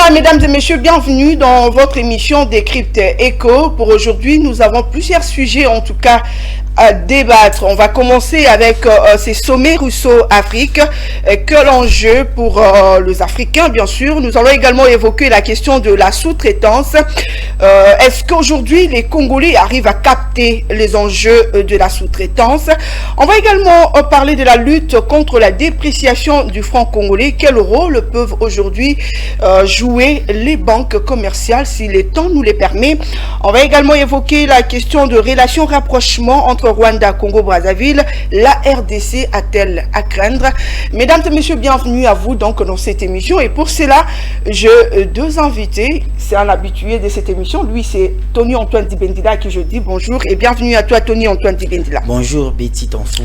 Voilà, mesdames et messieurs, bienvenue dans votre émission Décrypte Éco. Pour aujourd'hui, nous avons plusieurs sujets, en tout cas, à débattre. On va commencer avec ces sommets Rousseau-Afrique. Que l'enjeu pour les Africains, bien sûr. Nous allons également évoquer la question de la sous-traitance. Est-ce qu'aujourd'hui, les Congolais arrivent à capter les enjeux de la sous-traitance? On va également parler de la lutte contre la dépréciation du franc congolais. Quel rôle peuvent aujourd'hui jouer les banques commerciales si le temps nous les permet? On va également évoquer la question de relations rapprochement entre Rwanda, Congo-Brazzaville. La RDC a-t-elle à craindre? Mesdames et messieurs, bienvenue à vous donc dans cette émission. Et pour cela, j'ai deux invités. C'est un habitué de cette émission. Lui, c'est Tony Antoine Dibendila à qui je dis bonjour. Et bienvenue à toi, Tony Antoine Dibendila. Bonjour, Betty Tanfou.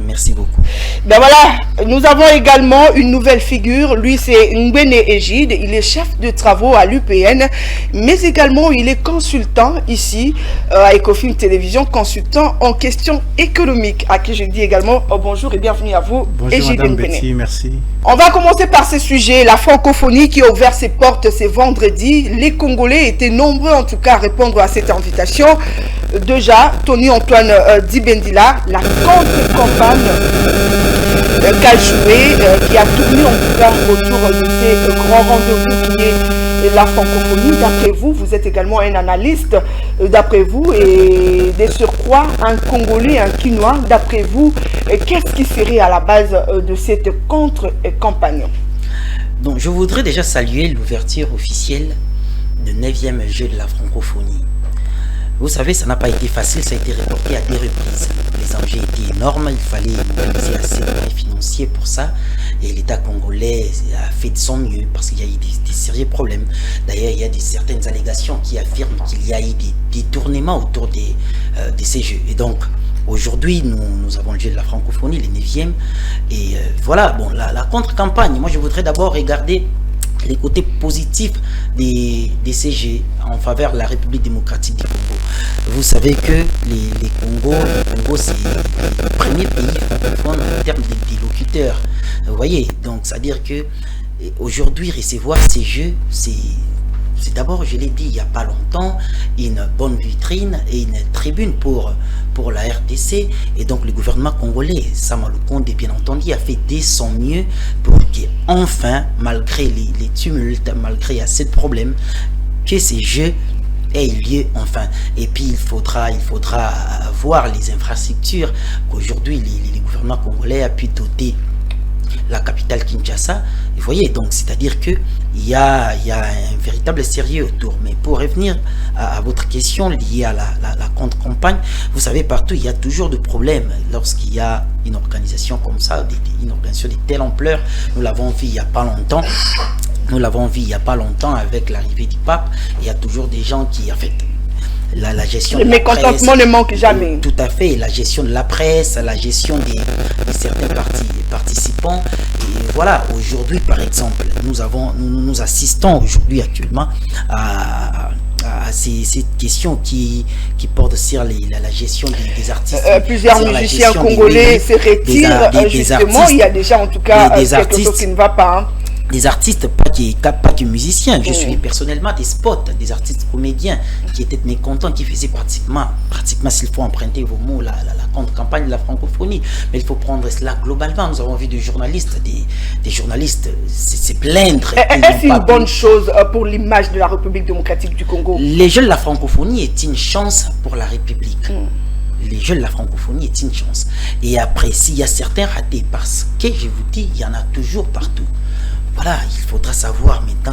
Merci beaucoup. Ben voilà, nous avons également une nouvelle figure. Lui, c'est Ngwene Égide. Il est chef de travaux à l'UPN, mais également il est consultant ici à Ecofilm Télévision, consultant en questions économiques, à qui je dis également bonjour et bienvenue à vous. Bonjour Madame Betty, merci. On va commencer par ce sujet, la francophonie qui a ouvert ses portes ce vendredi. Les Congolais étaient nombreux en tout cas à répondre à cette invitation. Déjà, Tony Antoine Dibendila, la contre-campagne qu'a joué, qui a tourné en tout cas autour de ces grands rendez-vous qui est la francophonie. D'après vous, vous êtes également un analyste, d'après vous, et de surcroît, un Congolais, un Quinois, d'après vous, qu'est-ce qui serait à la base de cette contre-campagne? Donc, je voudrais déjà saluer l'ouverture officielle du 9e jeu de la francophonie. Vous savez, ça n'a pas été facile, ça a été reporté à des reprises. Les enjeux étaient énormes, il fallait mobiliser assez de moyens financiers pour ça. Et l'État congolais a fait de son mieux parce qu'il y a eu des sérieux problèmes. D'ailleurs, il y a certaines allégations qui affirment qu'il y a eu des détournements autour de ces jeux. Et donc, aujourd'hui, nous avons le jeu de la francophonie, le 9e. Et voilà, bon, la contre-campagne, moi je voudrais d'abord regarder les côtés positifs des CG en faveur de la République démocratique du Congo. Vous savez que le Congo c'est le premier pays francophone en termes des locuteurs. Vous voyez, donc c'est-à-dire que aujourd'hui recevoir ces jeux, c'est d'abord, je l'ai dit il n'y a pas longtemps, une bonne vitrine et une tribune pour la RDC. Et donc le gouvernement congolais, Sama Lukonde, bien entendu, a fait de son mieux pour qu'enfin, malgré les tumultes, malgré assez de problèmes, que ces jeux aient lieu enfin. Et puis il faudra voir les infrastructures qu'aujourd'hui les gouvernements congolais a pu doter la capitale Kinshasa. Vous voyez, donc c'est-à-dire que il y a un véritable sérieux autour. Mais pour revenir à votre question liée à la contre-campagne, vous savez, partout il y a toujours des problèmes lorsqu'il y a une organisation comme ça, une organisation de telle ampleur. Nous l'avons vu il n'y a pas longtemps. Nous l'avons vu il n'y a pas longtemps avec l'arrivée du pape. Il y a toujours des gens qui, en fait, la gestion le mécontentement ne manque jamais. Tout à fait, la gestion de la presse, la gestion de certains participants. Et voilà, aujourd'hui par exemple, nous assistons aujourd'hui actuellement à cette question qui porte sur la gestion des artistes. Plusieurs musiciens congolais se retirent justement, il y a déjà en tout cas quelque chose qui ne va pas. Hein. Des artistes, pas que musiciens. Je suis personnellement des spots, des artistes comédiens qui étaient mécontents, qui faisaient pratiquement s'il faut emprunter vos mots, la contre-campagne de la francophonie. Mais il faut prendre cela globalement. Nous avons vu des journalistes se plaindre. Est-ce une bonne chose pour l'image de la République démocratique du Congo? Les jeux de la francophonie est une chance pour la République. Les jeux de la francophonie est une chance. Et après, s'il y a certains ratés, parce que je vous dis, il y en a toujours partout. Voilà, il faudra savoir maintenant,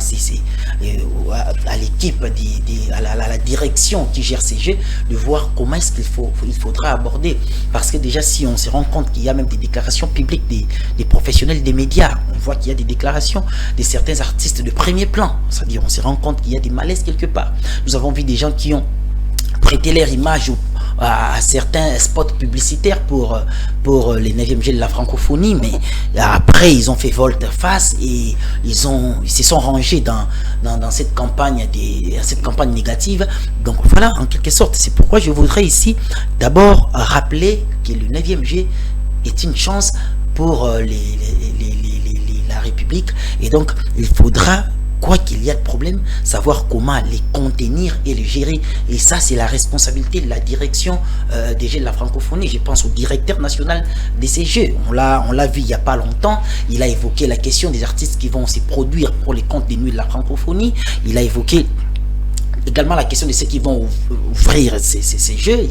à l'équipe, à la direction qui gère ces jeux, de voir comment est-ce qu'il faudra aborder. Parce que déjà, si on se rend compte qu'il y a même des déclarations publiques des professionnels des médias, on voit qu'il y a des déclarations de certains artistes de premier plan. C'est-à-dire, on se rend compte qu'il y a des malaises quelque part. Nous avons vu des gens qui ont prêté leur image à certains spots publicitaires pour les 9e jeux de la francophonie, mais après ils ont fait volte-face et ils se sont rangés dans cette campagne négative. Donc voilà, en quelque sorte, c'est pourquoi je voudrais ici d'abord rappeler que le 9e jeu est une chance pour la République, et donc il faudra quoi qu'il y a de problème, savoir comment les contenir et les gérer. Et ça, c'est la responsabilité de la direction des Jeux de la francophonie. Je pense au directeur national de ces Jeux. On l'a vu il n'y a pas longtemps. Il a évoqué la question des artistes qui vont se produire pour les comptes des Nuits de la francophonie. Il a évoqué également la question de ceux qui vont ouvrir ces jeux.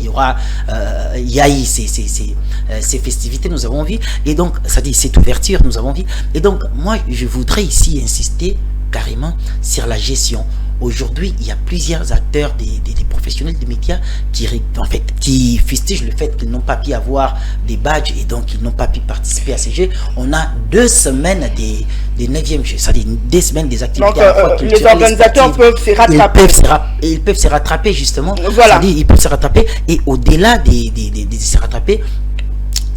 Il y a eu ces festivités, nous avons vu. Et donc, ça dit cette ouverture, nous avons vu. Et donc, moi, je voudrais ici insister carrément sur la gestion. Aujourd'hui, il y a plusieurs acteurs, des professionnels des médias qui fustigent le fait qu'ils n'ont pas pu avoir des badges et donc ils n'ont pas pu participer à ces jeux. On a 2 semaines des 9e jeux, c'est-à-dire 2 semaines des activités. Donc, les organisateurs peuvent se rattraper. Ils peuvent se rattraper justement. Voilà. C'est-à-dire, ils peuvent se rattraper et au-delà de se rattraper,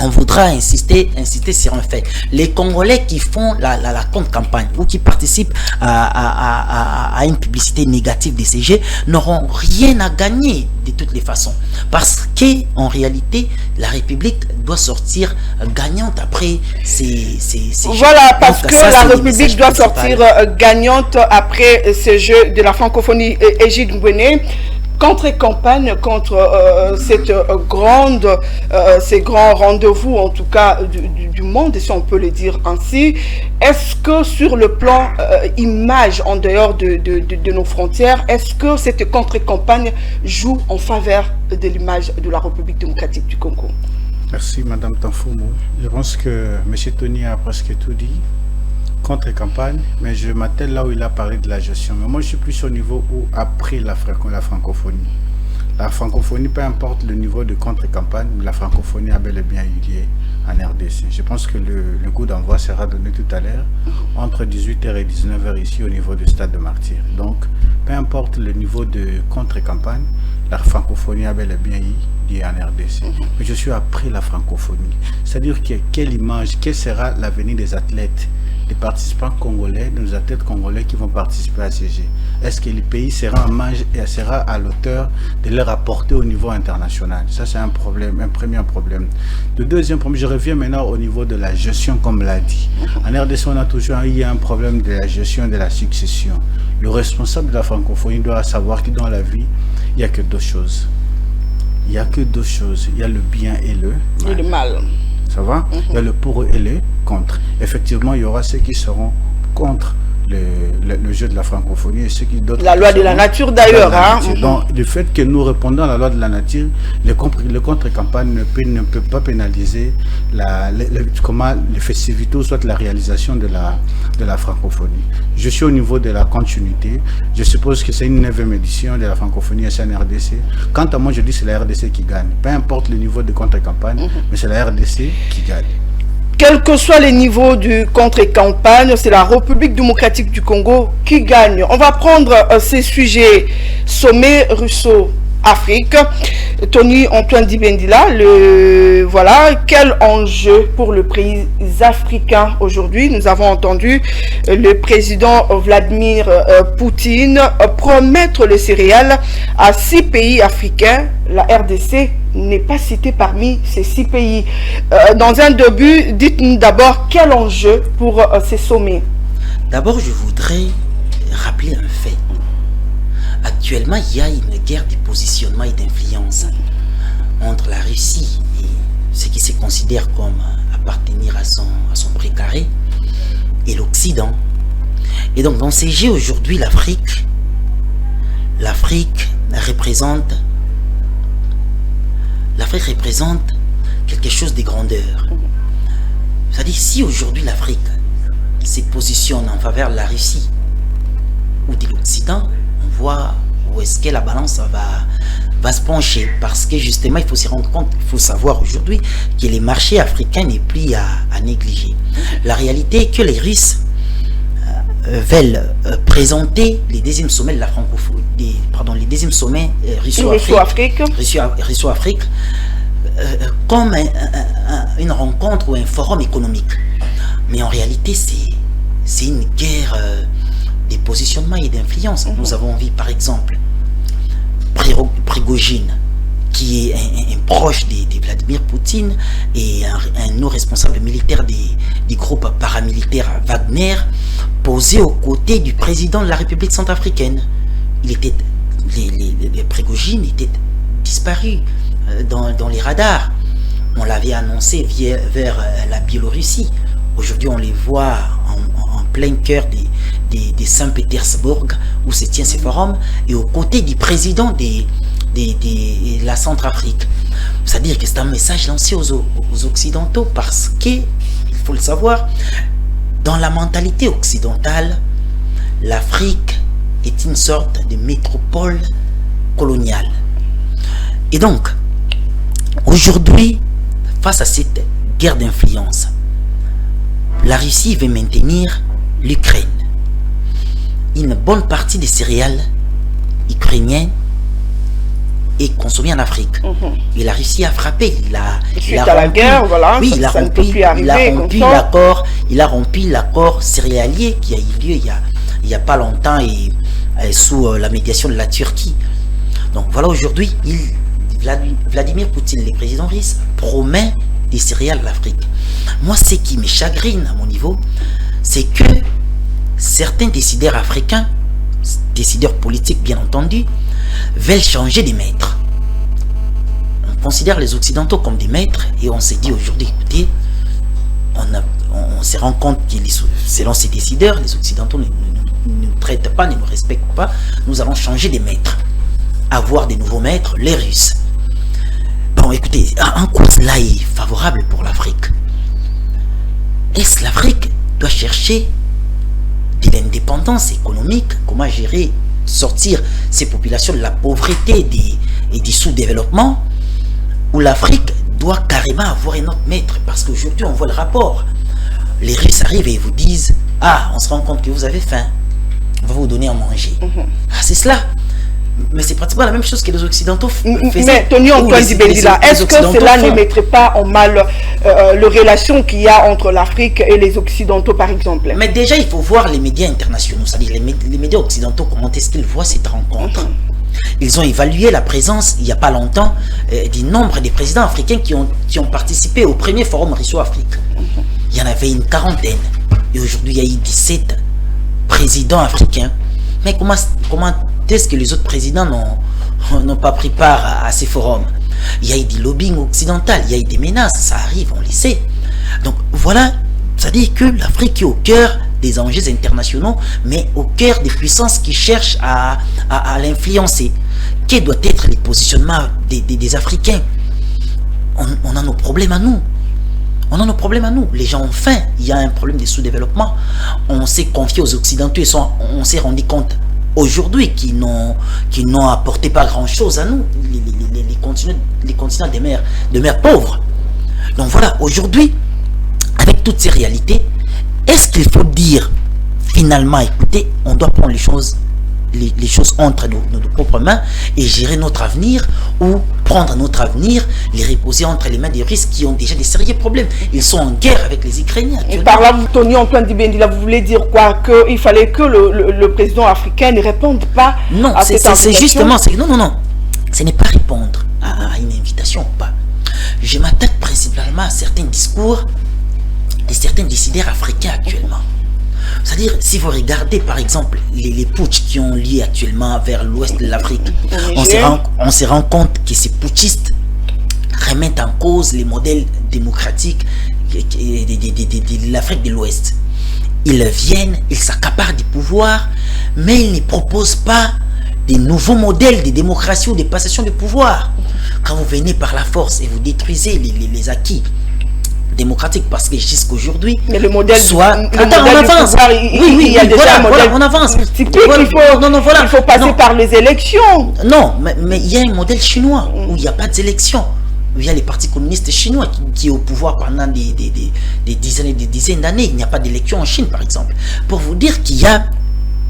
on voudra insister sur un fait. Les Congolais qui font la contre-campagne ou qui participent à une publicité négative des CG n'auront rien à gagner de toutes les façons. Parce qu'en réalité, la République doit sortir gagnante après ces voilà, parce donc, que ça, la République République doit sortir gagnante après ces Jeux de la francophonie. Égide Ngouéné, contre-campagne contre ces grands rendez-vous, en tout cas du monde, si on peut le dire ainsi. Est-ce que sur le plan image, en dehors de nos frontières, est-ce que cette contre-campagne joue en faveur de l'image de la République démocratique du Congo? Merci Madame Tanfoumou. Je pense que M. Tony a presque tout dit. Contre-campagne, mais je m'attelle là où il a parlé de la gestion. Mais moi, je suis plus au niveau où, après la francophonie. La francophonie, peu importe le niveau de contre-campagne, la francophonie a bel et bien eu lieu en RDC. Je pense que le coup d'envoi sera donné tout à l'heure, entre 18h et 19h ici au niveau du stade de Martyrs. Donc, peu importe le niveau de contre-campagne, la francophonie a bel et bien eu lieu en RDC. Mais je suis après la francophonie. C'est-à-dire quelle image, quel sera l'avenir des athlètes, des participants congolais, de nos athlètes congolais qui vont participer à ces Jeux. Est-ce que le pays sera en marge et sera à l'auteur de leur apporter au niveau international? Ça, c'est un problème, un premier problème. Le deuxième problème, je reviens maintenant au niveau de la gestion, comme l'a dit. En RDC, on a toujours eu un problème de la gestion de la succession. Le responsable de la francophonie doit savoir que dans la vie, il n'y a que 2 choses. Il n'y a que 2 choses. Il y a le bien et le mal. Et le mal. Ça va? Il y a le pour et le contre. Effectivement, il y aura ceux qui seront contre le jeu de la francophonie et ceux qui d'autres. La loi de la nature d'ailleurs. Donc, le fait que nous répondons à la loi de la nature, le contre-campagne ne peut pas pénaliser les festivités ou soit la réalisation de la francophonie. Je suis au niveau de la continuité. Je suppose que c'est une 9e édition de la francophonie SNRDC. Quant à moi, je dis que c'est la RDC qui gagne. Peu importe le niveau de contre-campagne, mais c'est la RDC qui gagne. Quel que soit les niveaux du contre-campagne, c'est la République démocratique du Congo qui gagne. On va prendre ces sujets sommet Russo-Afrique. Tony Antoine Dibendila, voilà, quel enjeu pour le pays africain aujourd'hui? Nous avons entendu le président Vladimir Poutine promettre le céréales à 6 pays africains. La RDC n'est pas citée parmi ces 6 pays. Dans un début, dites-nous d'abord quel enjeu pour ces sommets. D'abord, je voudrais rappeler un fait. Actuellement, il y a une guerre de positionnement et d'influence entre la Russie et ce qui se considère comme appartenir à son précaré et l'Occident. Et donc, dans ces jeux aujourd'hui, l'Afrique représente quelque chose de grandeur. C'est-à-dire, si aujourd'hui l'Afrique se positionne en faveur de la Russie ou de l'Occident, on voit où est-ce que la balance va se pencher. Parce que justement, il faut se rendre compte, il faut savoir aujourd'hui que les marchés africains n'est plus à négliger. La réalité est que les Russes veulent présenter les 2e sommets de la francophonie, les 2e sommets Russo-Afrique comme une rencontre ou un forum économique. Mais en réalité, c'est une guerre des positionnements et d'influence. Nous avons vu par exemple Prigogine qui est un proche de Vladimir Poutine et un haut responsable militaire des groupes paramilitaires Wagner, posé aux côtés du président de la République centrafricaine. Les Prigojine étaient disparus dans les radars. On l'avait annoncé vers la Biélorussie. Aujourd'hui, on les voit en plein cœur de Saint-Pétersbourg, où se tient ce forum, et aux côtés du président de la Centrafrique. C'est-à-dire que c'est un message lancé aux Occidentaux, parce que, il faut le savoir, dans la mentalité occidentale, l'Afrique est une sorte de métropole coloniale. Et donc, aujourd'hui, face à cette guerre d'influence, la Russie veut maintenir l'Ukraine. Une bonne partie des céréales ukrainiennes est consommée en Afrique. Et la Russie a frappé. Suite à la guerre, voilà, oui, il a rompu l'accord céréalier qui a eu lieu il n'y a pas longtemps et sous la médiation de la Turquie. Donc voilà, aujourd'hui, Vladimir Poutine, le président russe, promet des céréales à l'Afrique. Moi, ce qui me chagrine à mon niveau, c'est que certains décideurs africains, décideurs politiques bien entendu, veulent changer des maîtres. On considère les Occidentaux comme des maîtres et on s'est dit aujourd'hui, écoutez, on se rend compte que selon ces décideurs, les Occidentaux ne nous traitent pas, ne nous respectent pas, nous allons changer des maîtres. Avoir des nouveaux maîtres, les Russes. Bon, écoutez, un cours là est favorable pour l'Afrique. Est-ce que l'Afrique doit chercher de l'indépendance économique? Comment gérer, sortir ces populations de la pauvreté et du sous-développement? Ou l'Afrique doit carrément avoir un autre maître? Parce qu'aujourd'hui, on voit le rapport. Les Russes arrivent et vous disent: ah, on se rend compte que vous avez faim, on va vous donner à manger. Ah, c'est cela. Mais c'est pratiquement la même chose que les Occidentaux faisaient. Mais Tony Antoine Dibendila, est-ce que cela ne mettrait pas en mal les relations qu'il y a entre l'Afrique et les Occidentaux, par exemple? Mais déjà, il faut voir les médias internationaux, c'est-à-dire les médias occidentaux, comment est-ce qu'ils voient cette rencontre. Ils ont évalué la présence, il n'y a pas longtemps, du nombre des présidents africains qui ont participé au premier forum Russo-Afrique. Il y en avait une quarantaine. Et aujourd'hui, il y a eu 17 présidents africains. Mais comment est-ce que les autres présidents n'ont pas pris part à ces forums? Il y a eu du lobbying occidental, il y a eu des menaces, ça arrive, on le sait. Donc voilà, ça dit que l'Afrique est au cœur des enjeux internationaux, mais au cœur des puissances qui cherchent à l'influencer. Quel doit être le positionnement des Africains? On a nos problèmes à nous. On a nos problèmes à nous. Les gens ont faim. Il y a un problème de sous-développement. On s'est confié aux Occidentaux et on s'est rendu compte aujourd'hui qu'ils n'ont apporté pas grand-chose à nous. Les continents de mer pauvres. Donc voilà, aujourd'hui, avec toutes ces réalités, est-ce qu'il faut dire finalement, écoutez, on doit prendre les choses entre nos propres mains et gérer notre avenir, ou prendre notre avenir, les reposer entre les mains des Russes qui ont déjà des sérieux problèmes. Ils sont en guerre avec les Ukrainiens. Et par là, Tony Antoine Dibendila, vous voulez dire quoi? Qu'il fallait que le président africain ne réponde pas à cette invitation? C'est justement, non, ce n'est pas répondre à une invitation ou pas. Je m'attaque principalement à certains discours de certains décideurs africains actuellement. C'est-à-dire, si vous regardez par exemple les putschs qui ont lieu actuellement vers l'ouest de l'Afrique, on se rend compte que ces putschistes remettent en cause les modèles démocratiques de l'Afrique de l'Ouest. Ils viennent, ils s'accaparent du pouvoir, mais ils ne proposent pas des nouveaux modèles de démocratie ou de passation de pouvoir. Quand vous venez par la force et vous détruisez les acquis démocratique, parce que jusqu'aujourd'hui, mais le modèle on avance. Il y a déjà un modèle, on avance. Il faut passer par les élections. Non, mais il y a un modèle chinois où il n'y a pas d'élections. Il y a les partis communistes chinois qui est au pouvoir pendant des dizaines et des dizaines d'années. Il n'y a pas d'élections en Chine, par exemple. Pour vous dire qu'il y a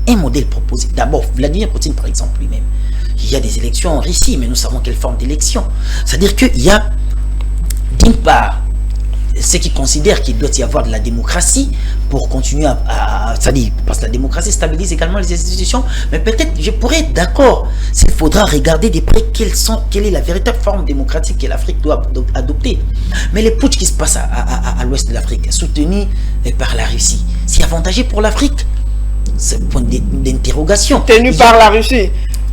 un modèle proposé. D'abord, Vladimir Poutine, par exemple, lui-même. Il y a des élections en Russie, mais nous savons quelle forme d'élection. C'est-à-dire qu'il y a, d'une part, ceux qui considèrent qu'il doit y avoir de la démocratie pour continuer c'est-à-dire, parce que la démocratie stabilise également les institutions, mais peut-être je pourrais être d'accord s'il faudra regarder de près quelle est la véritable forme démocratique que l'Afrique doit adopter. Mais les putsch qui se passent à l'ouest de l'Afrique, soutenus par la Russie, c'est avantageux pour l'Afrique? C'est un point d'interrogation. Soutenu par la Russie.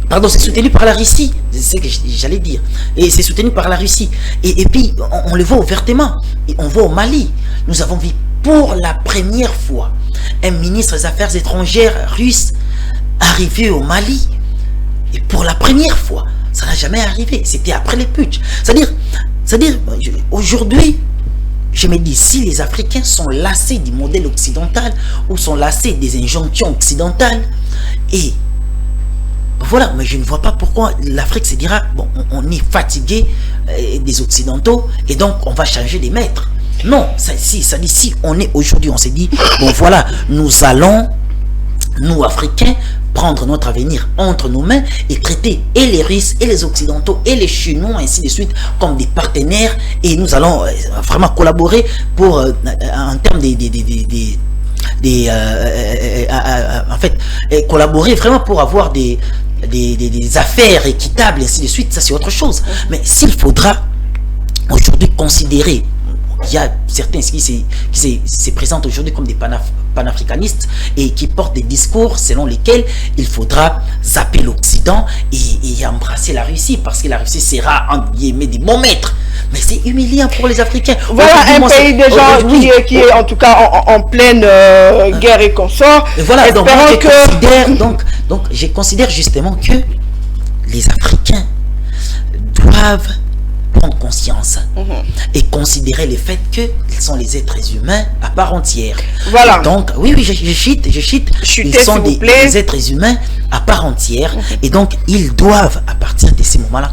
Pardon, c'est soutenu par la Russie, c'est ce que j'allais dire. Et c'est soutenu par la Russie. Et puis, on le voit ouvertement. Et on voit au Mali. Nous avons vu pour la première fois un ministre des Affaires étrangères russe arriver au Mali. Et pour la première fois, ça n'a jamais arrivé. C'était après les putsch. C'est-à-dire, aujourd'hui, je me dis, si les Africains sont lassés du modèle occidental ou sont lassés des injonctions occidentales, et voilà, mais je ne vois pas pourquoi l'Afrique se dira, bon, on est fatigué des Occidentaux et donc on va changer des maîtres. Non, ça dit, si on est aujourd'hui, on s'est dit, bon voilà, nous allons, nous Africains, prendre notre avenir entre nos mains et traiter et les Russes et les Occidentaux et les Chinois, ainsi de suite, comme des partenaires, et nous allons vraiment collaborer pour, en termes en fait, collaborer vraiment pour avoir des affaires équitables, ainsi de suite. Ça c'est autre chose. Mais s'il faudra aujourd'hui considérer, il y a certains qui se présentent aujourd'hui comme des panafricanistes et qui portent des discours selon lesquels il faudra zapper l'Occident et embrasser la Russie, parce que la Russie sera entre guillemets des bons maîtres. Mais c'est humiliant pour les Africains. Voilà un pays déjà qui est en tout cas en pleine guerre et consort. Voilà, donc je considère justement que les Africains doivent prendre conscience et considérer le fait qu'ils sont les êtres humains à part entière. Voilà. Et donc, oui, je chute. Ils sont des êtres humains à part entière. Et donc, ils doivent, à partir de ces moments-là,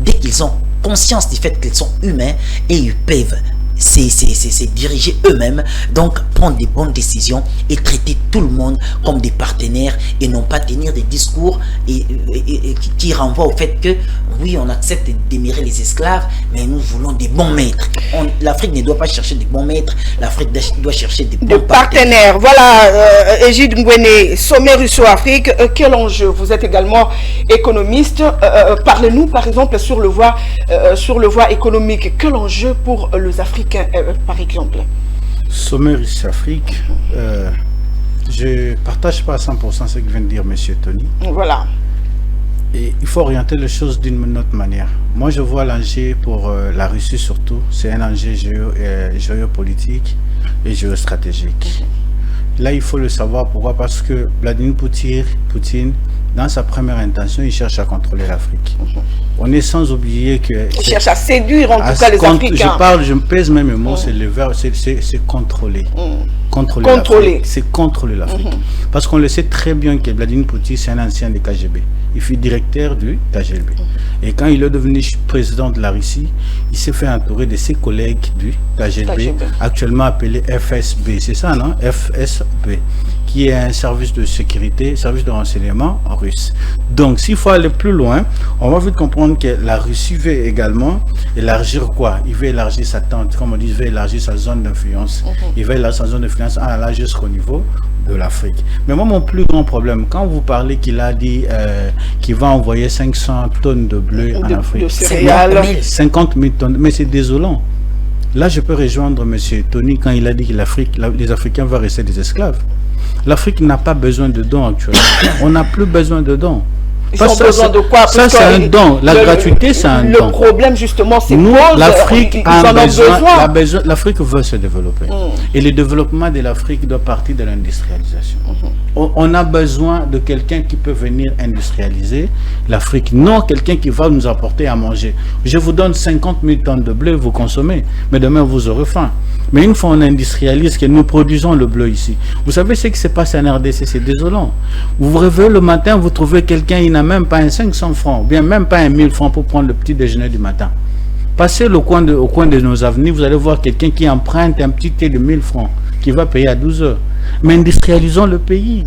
dès qu'ils ont conscience du fait qu'ils sont humains, et ils peuvent se diriger eux-mêmes, donc prendre des bonnes décisions et traiter tout le monde comme des partenaires et non pas tenir des discours qui renvoient au fait que oui, on accepte d'émirer les esclaves, mais nous voulons des bons maîtres. L'Afrique ne doit pas chercher des bons maîtres, l'Afrique doit chercher des bons partenaires. Voilà, Egide Ngwene, sommet russo-Afrique, quel enjeu? Vous êtes également économiste. Parlez-nous par exemple sur le voie économique. Quel enjeu pour les Africains par exemple? Sommet russo-Afrique, je ne partage pas à 100% ce que vient de dire M. Tony. Voilà. Et il faut orienter les choses d'une autre manière. Moi, je vois l'enjeu pour la Russie surtout, c'est un enjeu géopolitique et géostratégique. Là, il faut le savoir. Pourquoi? Parce que Vladimir Poutine, dans sa première intention, il cherche à contrôler l'Afrique. On est sans oublier que... Il cherche à séduire en tout cas les Africains. Je pèse même mes mots, c'est le verbe, c'est contrôler. Contrôler. C'est contrôler l'Afrique. Parce qu'on le sait très bien que Vladimir Poutine, c'est un ancien du KGB. Il fut directeur du KGB. Et quand il est devenu président de la Russie, il s'est fait entourer de ses collègues du KGB, actuellement appelé FSB. C'est ça, non? FSB, qui est un service de sécurité, service de renseignement en russe. Donc, s'il faut aller plus loin, on va vite comprendre que la Russie veut également élargir quoi? Il veut élargir sa tente, comme on dit, il veut élargir sa zone d'influence. Il veut élargir sa zone d'influence en allant jusqu'au niveau de l'Afrique. Mais moi, mon plus grand problème, quand vous parlez qu'il a dit qu'il va envoyer 500 tonnes de blé en Afrique, de céréales, 50 000 tonnes, mais c'est désolant. Là, je peux rejoindre M. Tony quand il a dit que les Africains vont rester des esclaves. L'Afrique n'a pas besoin de dons actuellement. On n'a plus besoin de dons. Ils ont besoin de quoi? Ça, c'est un don. La gratuité, c'est un don. Le problème, justement, c'est que l'Afrique a besoin. L'Afrique veut se développer. Et le développement de l'Afrique doit partir de l'industrialisation. On a besoin de quelqu'un qui peut venir industrialiser l'Afrique. Non quelqu'un qui va nous apporter à manger. Je vous donne 50 000 tonnes de blé, vous consommez. Mais demain, vous aurez faim. Mais une fois on industrialise, que nous produisons le blé ici. Vous savez ce qui se passe en RDC, c'est désolant. Vous vous réveillez le matin, vous trouvez quelqu'un, il n'a même pas un 500 francs, ou bien même pas un 1000 francs pour prendre le petit déjeuner du matin. Passez au coin de nos avenues, vous allez voir quelqu'un qui emprunte un petit thé de 1000 francs, qui va payer à 12 heures. Mais industrialisons le pays.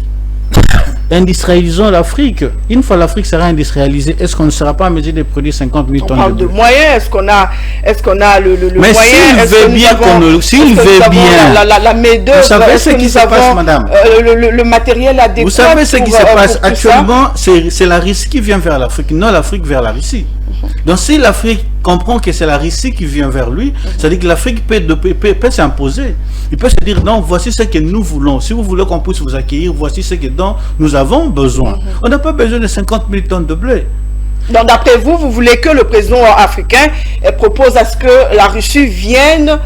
industrialisons l'Afrique. Une fois l'Afrique sera industrialisée, est-ce qu'on ne sera pas en mesure de produire 50 000 tonnes On parle de moyens. Est-ce qu'on a le mais moyen? S'il veut bien, la main-d'œuvre, vous savez ce qui se passe, madame. Le matériel adéquat. Vous savez ce qui se passe actuellement, c'est la Russie qui vient vers l'Afrique, non l'Afrique vers la Russie. Donc si l'Afrique comprend que c'est la Russie qui vient vers lui, c'est-à-dire que l'Afrique peut s'imposer. Il peut se dire, non, voici ce que nous voulons. Si vous voulez qu'on puisse vous accueillir, voici ce dont nous avons besoin. On n'a pas besoin de 50 000 tonnes de blé. Donc d'après vous, vous voulez que le président africain propose à ce que la Russie vienne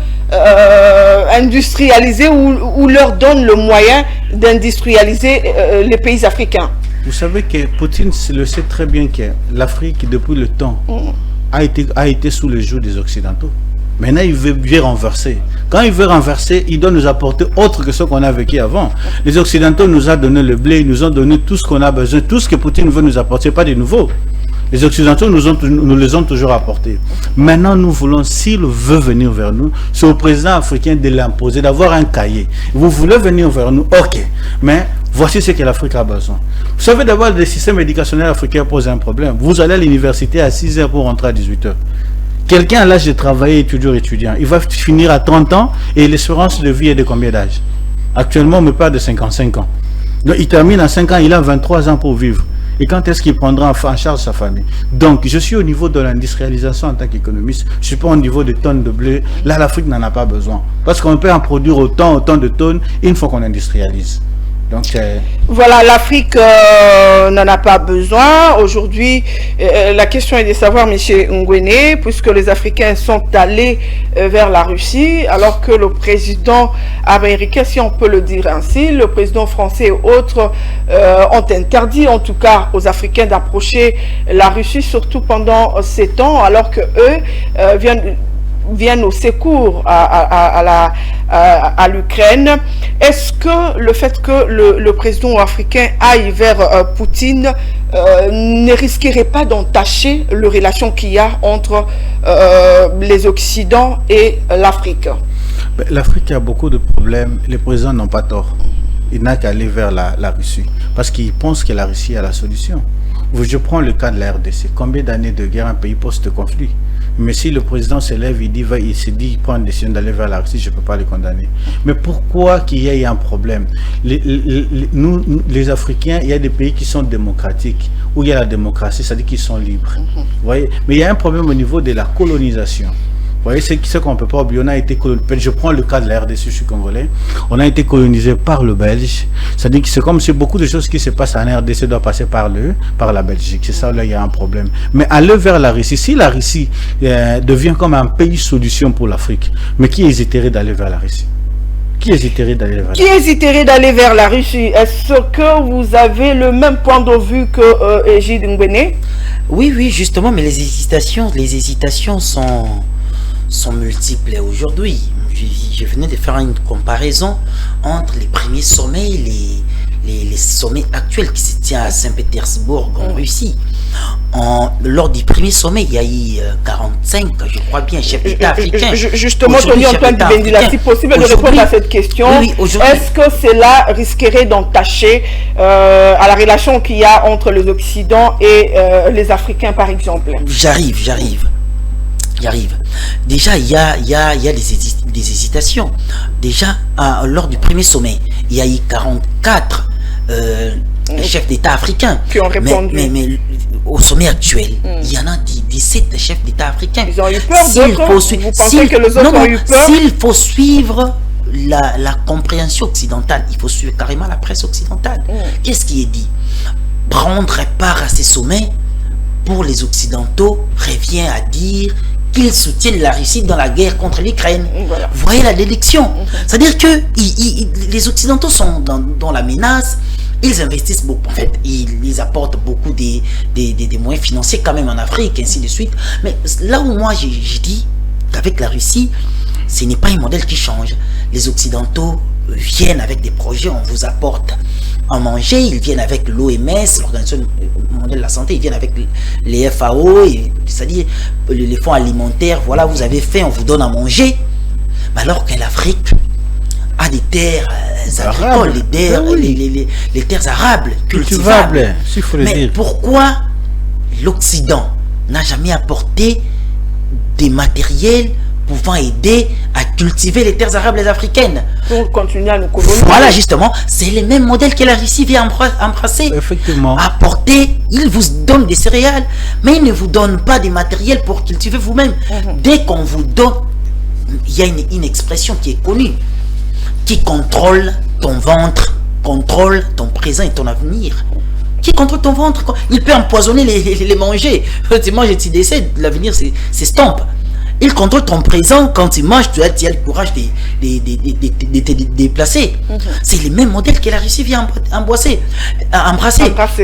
industrialiser ou leur donne le moyen d'industrialiser les pays africains? Vous savez que Poutine le sait très bien que l'Afrique, depuis le temps, a été sous le joug des Occidentaux. Maintenant, il veut bien renverser. Quand il veut renverser, il doit nous apporter autre que ce qu'on a vécu avant. Les Occidentaux nous ont donné le blé, ils nous ont donné tout ce qu'on a besoin, tout ce que Poutine veut nous apporter, pas de nouveau. Les Occidentaux nous les ont toujours apportés. Maintenant, nous voulons, s'il veut venir vers nous, c'est au président africain de l'imposer, d'avoir un cahier. Vous voulez venir vers nous, ok. Mais voici ce que l'Afrique a besoin. Vous savez, d'abord, le système éducationnel africain pose un problème. Vous allez à l'université à 6 h pour rentrer à 18 h. Quelqu'un à l'âge de travailler est toujours étudiant. Il va finir à 30 ans et l'espérance de vie est de combien d'âge? Actuellement, on me parle de 55 ans. Donc, il termine à 5 ans, il a 23 ans pour vivre. Et quand est-ce qu'il prendra en charge sa famille? Donc, je suis au niveau de l'industrialisation en tant qu'économiste. Je ne suis pas au niveau des tonnes de blé. Là, l'Afrique n'en a pas besoin. Parce qu'on peut en produire autant de tonnes une fois qu'on industrialise. Donc, voilà, l'Afrique n'en a pas besoin. Aujourd'hui, la question est de savoir, M. Ngwene, puisque les Africains sont allés vers la Russie, alors que le président américain, si on peut le dire ainsi, le président français et autres ont interdit en tout cas aux Africains d'approcher la Russie, surtout pendant ces temps, alors que eux viennent au secours à l'Ukraine. Est-ce que le fait que le président africain aille vers Poutine ne risquerait pas d'entacher les relations qu'il y a entre les Occidents et l'Afrique? L'Afrique a beaucoup de problèmes. Les présidents n'ont pas tort. Il n'a qu'à aller vers la Russie. Parce qu'ils pensent que la Russie a la solution. Je prends le cas de la RDC. Combien d'années de guerre un pays post-conflit? Mais si le président se lève, il se dit, il prend une décision d'aller vers la Russie, je ne peux pas le condamner. Mais pourquoi qu'il y ait un problème? Nous, les Africains, il y a des pays qui sont démocratiques, où il y a la démocratie, c'est-à-dire qu'ils sont libres. Vous voyez? Mais il y a un problème au niveau de la colonisation. Vous voyez, c'est ce qu'on ne peut pas oublier. On a été colonisé. Je prends le cas de la RDC, je suis congolais. On a été colonisé par le Belge. C'est-à-dire que c'est comme si beaucoup de choses qui se passent en RDC doivent passer par la Belgique. C'est ça, là, il y a un problème. Mais aller vers la Russie, si la Russie devient comme un pays solution pour l'Afrique, mais qui hésiterait d'aller vers la Russie? Qui hésiterait d'aller vers la Russie? Qui hésiterait d'aller vers la Russie? Est-ce que vous avez le même point de vue que Egide Ngwene? Oui, justement, mais les hésitations sont multiples aujourd'hui. Je venais de faire une comparaison entre les premiers sommets et les sommets actuels qui se tiennent à Saint-Pétersbourg en Russie. Lors du premier sommet, il y a eu 45, je crois bien, chefs d'État africains. Justement, Tony Antoine Dibendila, si possible de répondre à cette question, est-ce que cela risquerait d'entacher à la relation qu'il y a entre les Occidents et les Africains, par exemple? J'arrive. Déjà, il y a des hésitations. Déjà, lors du premier sommet, il y a eu 44 chefs d'État africains. Qui ont répondu. Mais au sommet actuel, il y en a 17 chefs d'État africains. Ils ont eu peur d'autres? Vous pensez que les autres ont eu peur? S'il faut suivre la compréhension occidentale, il faut suivre carrément la presse occidentale. Qu'est-ce qui est dit? Prendre part à ces sommets, pour les Occidentaux, revient à dire qu'ils soutiennent la Russie dans la guerre contre l'Ukraine. Voilà. Vous voyez la délection. C'est-à-dire que les Occidentaux sont dans la menace, ils investissent beaucoup, en fait, ils apportent beaucoup des moyens financiers quand même en Afrique, ainsi de suite. Mais là où moi j'ai dit qu'avec la Russie, ce n'est pas un modèle qui change. Les Occidentaux viennent avec des projets, on vous apporte à manger, ils viennent avec l'OMS, l'Organisation mondiale de la santé, ils viennent avec les FAO, c'est-à-dire les fonds alimentaires, voilà, vous avez faim, on vous donne à manger. Mais alors que l'Afrique a des terres agricoles, les terres arables, cultivables. S'il faut le Mais dire. pourquoi l'Occident n'a jamais apporté des matériels pouvant aider à cultiver les terres arables africaines? Pour continuer à nous coloniser. Voilà, justement, c'est le même modèle que la Russie vient embrasser. Effectivement. Apporter, il vous donne des céréales, mais il ne vous donne pas des matériels pour cultiver vous-même. Dès qu'on vous donne, il y a une expression qui est connue, qui contrôle ton ventre, contrôle ton présent et ton avenir. Qui contrôle ton ventre? Il peut empoisonner les manger. Tu manges et tu décèdes, l'avenir s'estompe. Il contrôle ton présent. Quand tu manges, tu as le courage de te déplacer. C'est le même modèle que la Russie vient embrasser.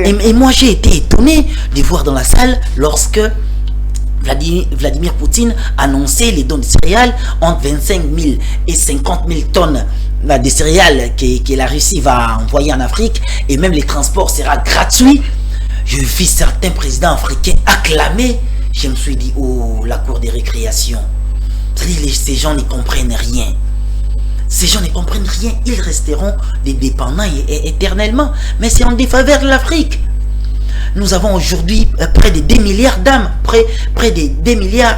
Et moi, j'ai été étonné de voir dans la salle lorsque Vladimir Poutine annonçait les dons de céréales entre 25 000 et 50 000 tonnes de céréales que la Russie va envoyer en Afrique, et même les transports sera gratuits. Je vis certains présidents africains acclamer. Je me suis dit, oh, la cour des récréations. Ces gens ne comprennent rien. Ces gens ne comprennent rien. Ils resteront des dépendants éternellement. Mais c'est en défaveur de l'Afrique. Nous avons aujourd'hui près de 2 milliards d'âmes, près de 2 milliards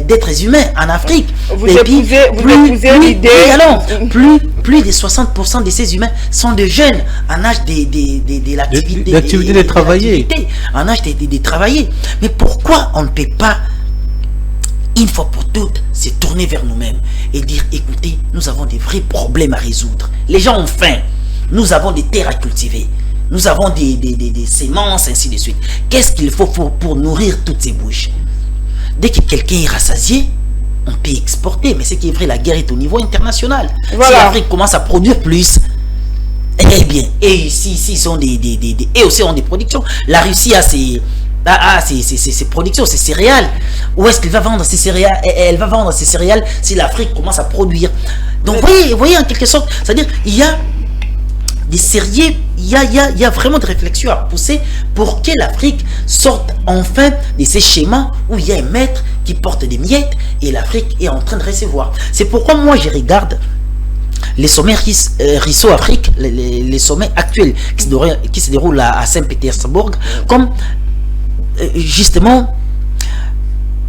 d'êtres humains en Afrique. Vous épousez l'idée. Plus de 60% de ces humains sont de jeunes en âge de l'activité de travailler. En âge de travailler. Mais pourquoi on ne peut pas, une fois pour toutes, se tourner vers nous-mêmes et dire, écoutez, nous avons des vrais problèmes à résoudre. Les gens ont faim. Nous avons des terres à cultiver. Nous avons des semences, ainsi de suite. Qu'est-ce qu'il faut pour nourrir toutes ces bouches? Dès que quelqu'un est rassasié, on peut exporter. Mais ce qui est vrai, la guerre est au niveau international. Voilà. Si l'Afrique commence à produire plus, eh bien, et ici ils ont et aussi ont des productions. La Russie a ses productions, ses céréales. Où est-ce qu'elle va vendre ses céréales? Elle va vendre ses céréales si l'Afrique commence à produire. Donc, voyez en quelque sorte, c'est-à-dire, il y a des sérieux, il y a vraiment des réflexions à pousser pour que l'Afrique sorte enfin de ces schémas où il y a un maître qui porte des miettes et l'Afrique est en train de recevoir. C'est pourquoi moi je regarde les sommets Russo-Afrique, les sommets actuels qui se déroulent à Saint-Pétersbourg, comme justement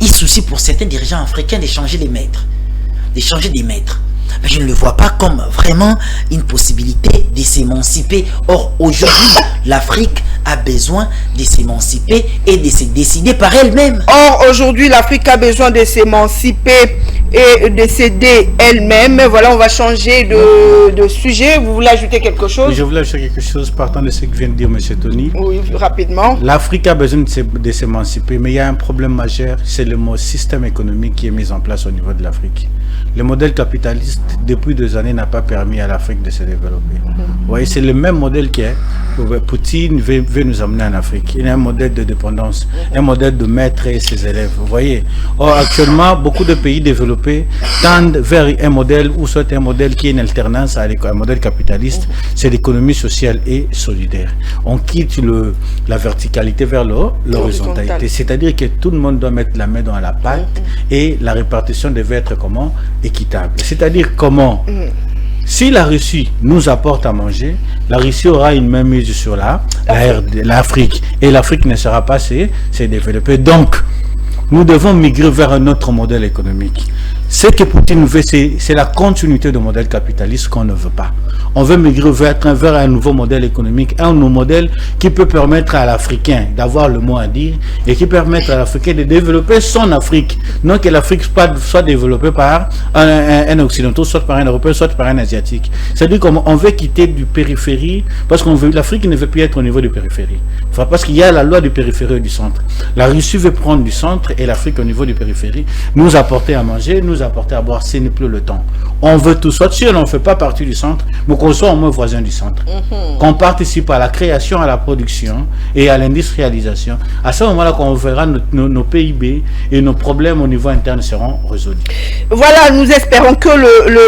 il soucie pour certains dirigeants africains d'échanger des maîtres. Mais je ne le vois pas comme vraiment une possibilité de s'émanciper. Or, aujourd'hui, l'Afrique a besoin de s'émanciper et de se décider par elle-même. Or, aujourd'hui, l'Afrique a besoin de s'émanciper et de s'aider elle-même. Voilà, on va changer de sujet. Vous voulez ajouter quelque chose? Je voulais ajouter quelque chose partant de ce que vient de dire M. Tony. Oui, rapidement. L'Afrique a besoin de s'émanciper, mais il y a un problème majeur, c'est le système économique qui est mis en place au niveau de l'Afrique. Le modèle capitaliste, depuis 2 années, n'a pas permis à l'Afrique de se développer. Vous voyez, c'est le même modèle qui est. Poutine veut nous amener en Afrique. Il y a un modèle de dépendance, un modèle de maître et ses élèves. Vous voyez. Or, actuellement, beaucoup de pays développés tendent vers un modèle ou soit un modèle qui est une alternance à un modèle capitaliste. C'est l'économie sociale et solidaire. On quitte la verticalité vers l'horizontalité. C'est-à-dire que tout le monde doit mettre la main dans la pâte et la répartition devait être comment? Équitable. C'est-à-dire comment? Si la Russie nous apporte à manger, la Russie aura une même mise sur l'Afrique. Et l'Afrique ne sera pas assez développée. Donc, nous devons migrer vers un autre modèle économique. Ce que Poutine veut, c'est la continuité du modèle capitaliste qu'on ne veut pas. On veut migrer vers un nouveau modèle économique, un nouveau modèle qui peut permettre à l'Africain d'avoir le mot à dire et qui permettre à l'Africain de développer son Afrique. Non que l'Afrique soit développée par un Occidental, soit par un Européen, soit par un Asiatique. C'est-à-dire qu'on veut quitter du périphérie, parce que l'Afrique ne veut plus être au niveau du périphérie. Enfin, parce qu'il y a la loi du périphérie et du centre. La Russie veut prendre du centre et l'Afrique au niveau du périphérie, nous apporter à manger, nous apporter à boire, ce n'est plus le temps. On veut tout, soit si on ne fait pas partie du centre, mais qu'on soit au moins voisin du centre. Qu'on participe à la création, à la production et à l'industrialisation. À ce moment-là, qu'on verra nos PIB et nos problèmes au niveau interne seront résolus. Voilà, nous espérons que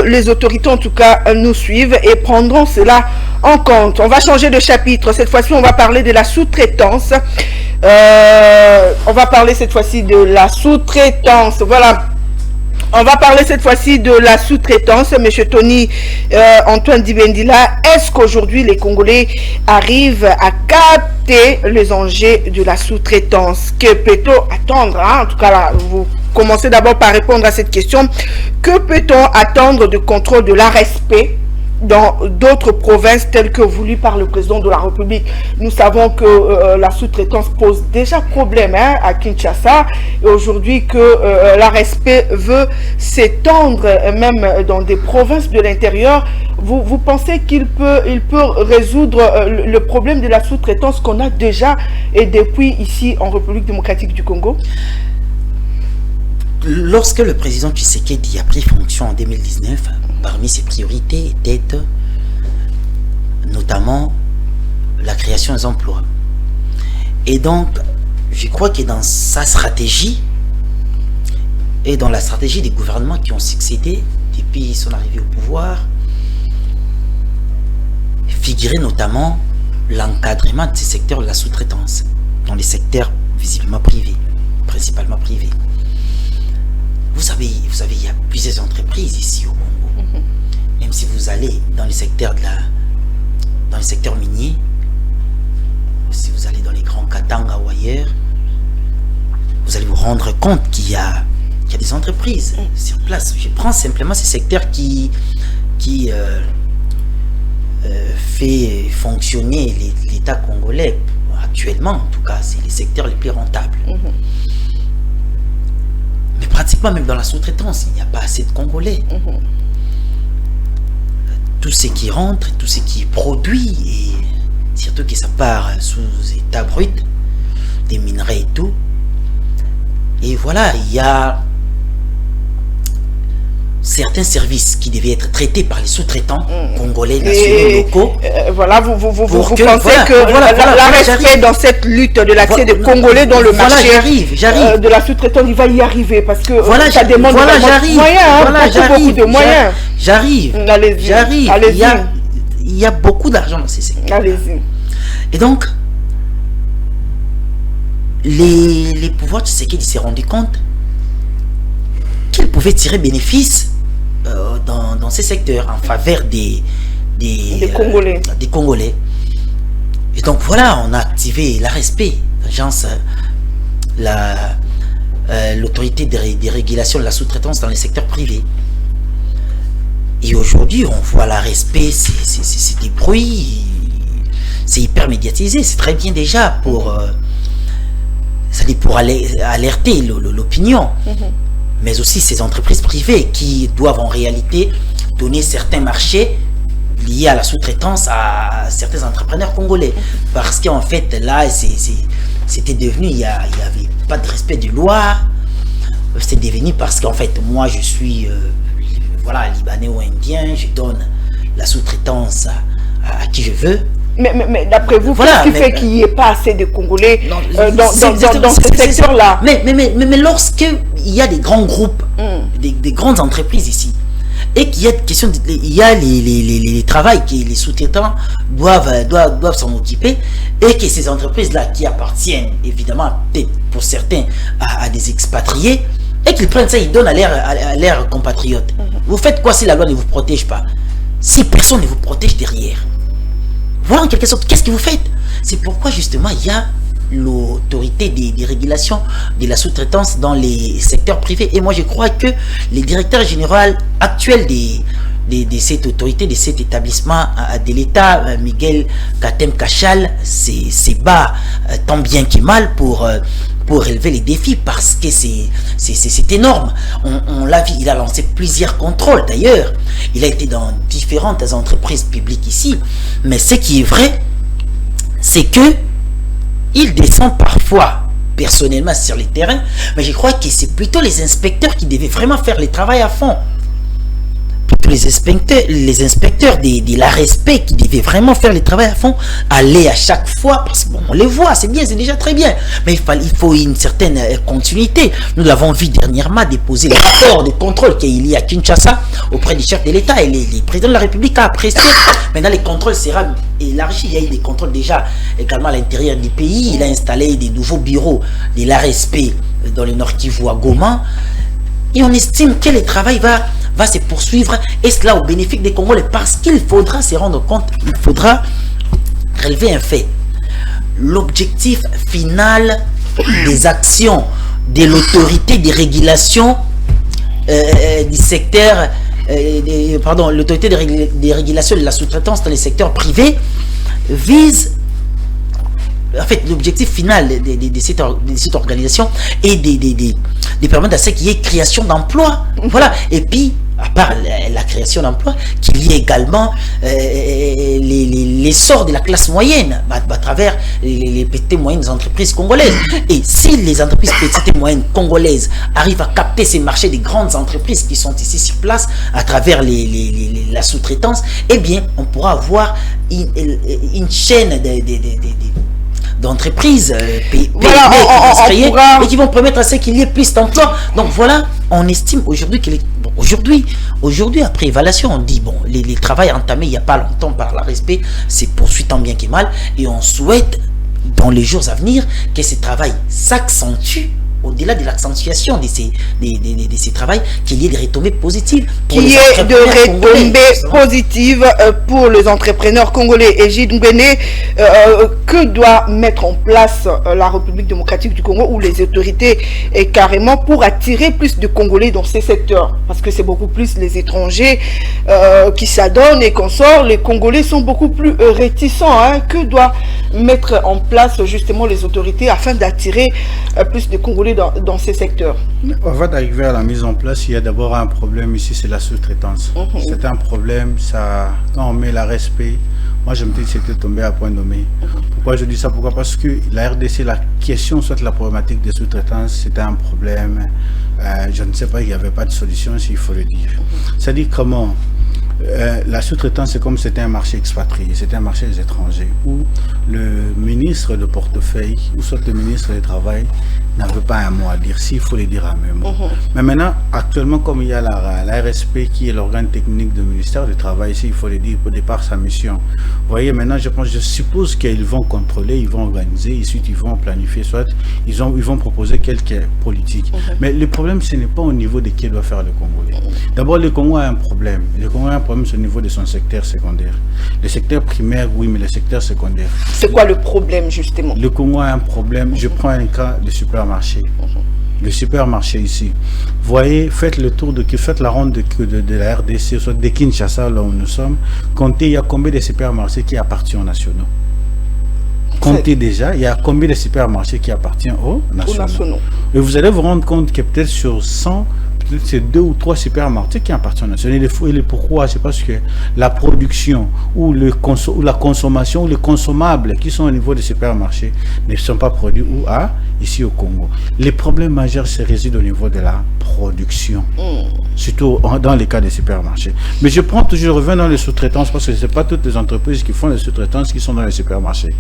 les autorités, en tout cas, nous suivent et prendront cela en compte. On va changer de chapitre. Cette fois-ci, on va parler de la sous-traitance. On va parler cette fois-ci de la sous-traitance. Voilà. On va parler cette fois-ci de la sous-traitance. Monsieur Tony Antoine Dibendila, est-ce qu'aujourd'hui les Congolais arrivent à capter les enjeux de la sous-traitance? Que peut-on attendre, hein? En tout cas, là, vous commencez d'abord par répondre à cette question. Que peut-on attendre du contrôle de l'ARSP dans d'autres provinces telles que voulues par le président de la République? Nous savons que la sous-traitance pose déjà problème, hein, à Kinshasa, et aujourd'hui que l'ARSP veut s'étendre même dans des provinces de l'intérieur. Vous pensez qu'il peut résoudre le problème de la sous-traitance qu'on a déjà et depuis ici en République démocratique du Congo? Lorsque le président Tshisekedi a pris fonction en 2019, parmi ses priorités était notamment la création des emplois. Et donc, je crois que dans sa stratégie et dans la stratégie des gouvernements qui ont succédé depuis son arrivée au pouvoir, figurait notamment l'encadrement de ces secteurs de la sous-traitance, dans les secteurs visiblement privés, principalement privés. Vous savez, il y a plusieurs entreprises ici au Congo. Même si vous allez dans les secteurs dans les secteurs miniers, si vous allez dans les grands Katanga ou ailleurs, vous allez vous rendre compte qu'il y a des entreprises sur place. Je prends simplement ces secteurs qui fait fonctionner l'État congolais actuellement. En tout cas, c'est les secteurs les plus rentables. Mais pratiquement même dans la sous-traitance, il n'y a pas assez de Congolais. Tout ce qui rentre, tout ce qui est produit, et surtout que ça part sous état brut, des minerais et tout. Et voilà, il y a certains services qui devaient être traités par les sous-traitants congolais, nationaux, locaux. Voilà, vous pensez que l'ARSP dans cette lutte de l'accès des Congolais dans le marché de la sous-traitance, il va y arriver parce que ça demande beaucoup de moyens. J'arrive. Il y a beaucoup d'argent dans ces secteurs. Allez-y. Et donc, les pouvoirs de Tshisekedi s'est rendu compte qu'ils pouvaient tirer bénéfice dans ces secteurs en faveur des Congolais. Et donc voilà, on a activé l'ARSP, l'agence, l'autorité des régulations de la sous-traitance dans les secteurs privés. Et aujourd'hui, on voit l'ARSP, c'est des bruits, c'est hyper médiatisé, c'est très bien déjà pour alerter l'opinion. Mais aussi ces entreprises privées qui doivent en réalité donner certains marchés liés à la sous-traitance à certains entrepreneurs congolais. Parce qu'en fait, là, c'était devenu, il n'y avait pas de respect des lois. C'est devenu parce qu'en fait, moi, je suis libanais ou indien, je donne la sous-traitance à qui je veux. Mais d'après vous, qu'est-ce qui fait qu'il n'y ait pas assez de Congolais dans ce secteur-là? Mais lorsqu'il y a des grands groupes, des grandes entreprises ici, et qu'il y a les travails que les sous-traitants doivent s'en occuper, et que ces entreprises-là qui appartiennent évidemment peut-être pour certains à des expatriés, et qu'ils prennent ça, ils donnent à leurs compatriotes. Vous faites quoi si la loi ne vous protège pas? Si personne ne vous protège derrière? Voilà en quelque sorte, qu'est-ce que vous faites? C'est pourquoi justement il y a l'autorité des régulations de la sous-traitance dans les secteurs privés. Et moi je crois que les directeurs généraux actuels de cette autorité, de cet établissement de l'État, Miguel Katem Kachal, c'est bas tant bien que mal pour relever les défis, parce que c'est énorme. On l'a vu, il a lancé plusieurs contrôles d'ailleurs. Il a été dans différentes entreprises publiques ici. Mais ce qui est vrai, c'est que il descend parfois personnellement sur les terrains, mais je crois que c'est plutôt les inspecteurs qui devaient vraiment faire le travail à fond. Les inspecteurs de l'ARSP qui devaient vraiment faire le travail à fond, aller à chaque fois, parce que bon, on les voit, c'est bien, c'est déjà très bien, mais il faut une certaine continuité. Nous l'avons vu dernièrement déposer le rapport de contrôle qu'il y a à Kinshasa auprès du chef de l'État, et les présidents de la République a apprécié. Maintenant, les contrôles seront élargis. Il y a eu des contrôles déjà également à l'intérieur du pays. Il a installé des nouveaux bureaux de l'ARSP dans le Nord Kivu à Goma. Et on estime que le travail va se poursuivre, et cela au bénéfice des Congolais, parce qu'il faudra se rendre compte, il faudra relever un fait. L'objectif final des actions de l'autorité de régulation du secteur, l'autorité de régulation de la sous-traitance dans les secteurs privés vise, en fait, l'objectif final de cette organisation est de permettre à ce qu'il y ait création d'emplois. Voilà. Et puis, à part la création d'emplois, qu'il y ait également l'essor de la classe moyenne à travers les petites et moyennes entreprises congolaises. Et si les entreprises petites et moyennes congolaises arrivent à capter ces marchés des grandes entreprises qui sont ici sur place à travers la sous-traitance, eh bien, on pourra avoir une chaîne d'entreprises et qui vont permettre à ce qu'il y ait plus d'emplois. Donc voilà, on estime aujourd'hui que aujourd'hui après évaluation, on dit bon, les travaux entamés il n'y a pas longtemps par la RSP c'est poursuit tant bien que mal, et on souhaite dans les jours à venir que ce travail s'accentue. Au-delà de l'accentuation de ces travaux, qu'il y ait des retombées positives. Qu'il y ait de retombées positives pour les entrepreneurs congolais. Et Gilles Ngwene, que doit mettre en place la République démocratique du Congo ou les autorités carrément pour attirer plus de Congolais dans ces secteurs? Parce que c'est beaucoup plus les étrangers qui s'adonnent et qu'on sort. Les Congolais sont beaucoup plus réticents. Hein. Que doit mettre en place justement les autorités afin d'attirer plus de Congolais dans ces secteurs? Avant d'arriver à la mise en place, il y a d'abord un problème ici, c'est la sous-traitance. C'est un problème, ça, quand on met la respect, moi je me dis que c'était tombé à point nommé. Pourquoi je dis ça? Pourquoi? Parce que la RDC, la question, soit la problématique de sous-traitance, c'était un problème, je ne sais pas, il n'y avait pas de solution, s'il faut le dire. C'est-à-dire comment la sous-traitance, c'est comme c'était un marché expatrié, c'était un marché des étrangers, où le ministre de portefeuille, ou soit le ministre du Travail, n'avait pas un mot à dire, s'il faut le dire à même mot. Mais maintenant, actuellement, comme il y a la RSP qui est l'organe technique du ministère du Travail, ici, il faut le dire, au départ, sa mission. Vous voyez, maintenant, je suppose qu'ils vont contrôler, ils vont organiser, ensuite ils vont planifier, soit ils vont proposer quelques politiques. Mais le problème, ce n'est pas au niveau de qui doit faire le Congolais. D'abord, le Congo a un problème. Le Congo a un problème au niveau de son secteur secondaire. Le secteur primaire, oui, mais le secteur secondaire. C'est quoi le problème, justement? Le Congo a un problème. Je prends un cas de supermarché. Le supermarché ici. Vous voyez, faites le tour faites la ronde de la RDC, soit de Kinshasa, là où nous sommes. Comptez, il y a combien de supermarchés qui appartiennent aux nationaux? Comptez déjà, il y a combien de supermarchés qui appartiennent aux nationaux? Et vous allez vous rendre compte que peut-être sur 100, peut-être c'est 2 ou 3 supermarchés qui appartiennent aux nationaux. Et pourquoi? C'est parce que la production ou la consommation ou les consommables qui sont au niveau des supermarchés ne sont pas produits ici au Congo. Les problèmes majeurs se résident au niveau de la production, surtout dans les cas des supermarchés. Mais je reviens dans les sous-traitances parce que ce n'est pas toutes les entreprises qui font les sous-traitances qui sont dans les supermarchés.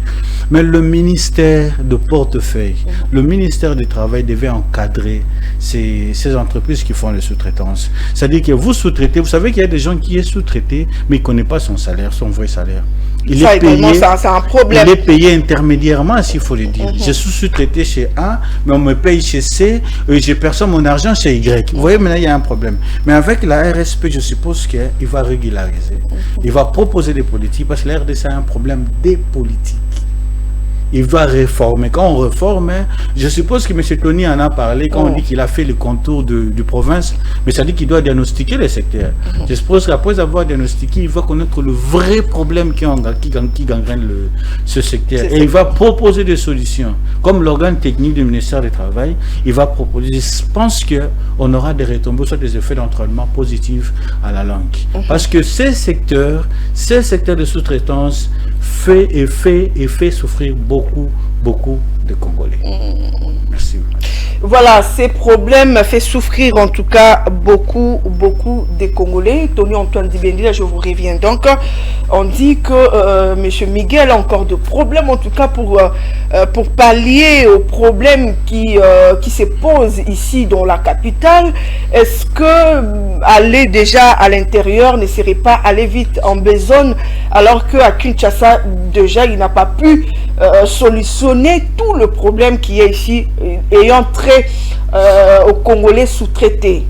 Mais le ministère de portefeuille, le ministère du Travail devait encadrer ces entreprises qui font les sous-traitances. C'est-à-dire que vous sous-traitez, vous savez qu'il y a des gens qui sont sous-traités, mais ils ne connaissent pas son salaire, son vrai salaire. Il est payé, c'est un problème. Il est payé intermédiairement, s'il faut le dire. Je suis sous-traité chez A, mais on me paye chez C, et je perçois mon argent chez Y. Vous voyez, maintenant, il y a un problème. Mais avec la RSP, je suppose qu'il va régulariser. Il va proposer des politiques, parce que la RDC a un problème des politiques. Il doit réformer. Quand on réforme, je suppose que M. Tony en a parlé quand on dit qu'il a fait le contour du province, mais ça dit qu'il doit diagnostiquer les secteurs. Je suppose qu'après avoir diagnostiqué, il va connaître le vrai problème qui gangrène ce secteur. Et il va proposer des solutions. Comme l'organe technique du ministère du Travail, il va proposer. Je pense qu'on aura des retombées, soit des effets d'entraînement positifs à la langue. Parce que ces secteurs de sous-traitance fait souffrir beaucoup de Congolais. Merci. Voilà, ces problèmes fait souffrir en tout cas beaucoup des Congolais. Tony Antoine Dibendi, là je vous reviens. Donc, on dit que M. Miguel a encore de problèmes, en tout cas pour pallier aux problèmes qui se posent ici dans la capitale. Est-ce que aller déjà à l'intérieur ne serait pas aller vite en besogne, alors qu'à Kinshasa, déjà, il n'a pas pu solutionner tout le problème qui est ici, ayant trait aux Congolais sous-traités?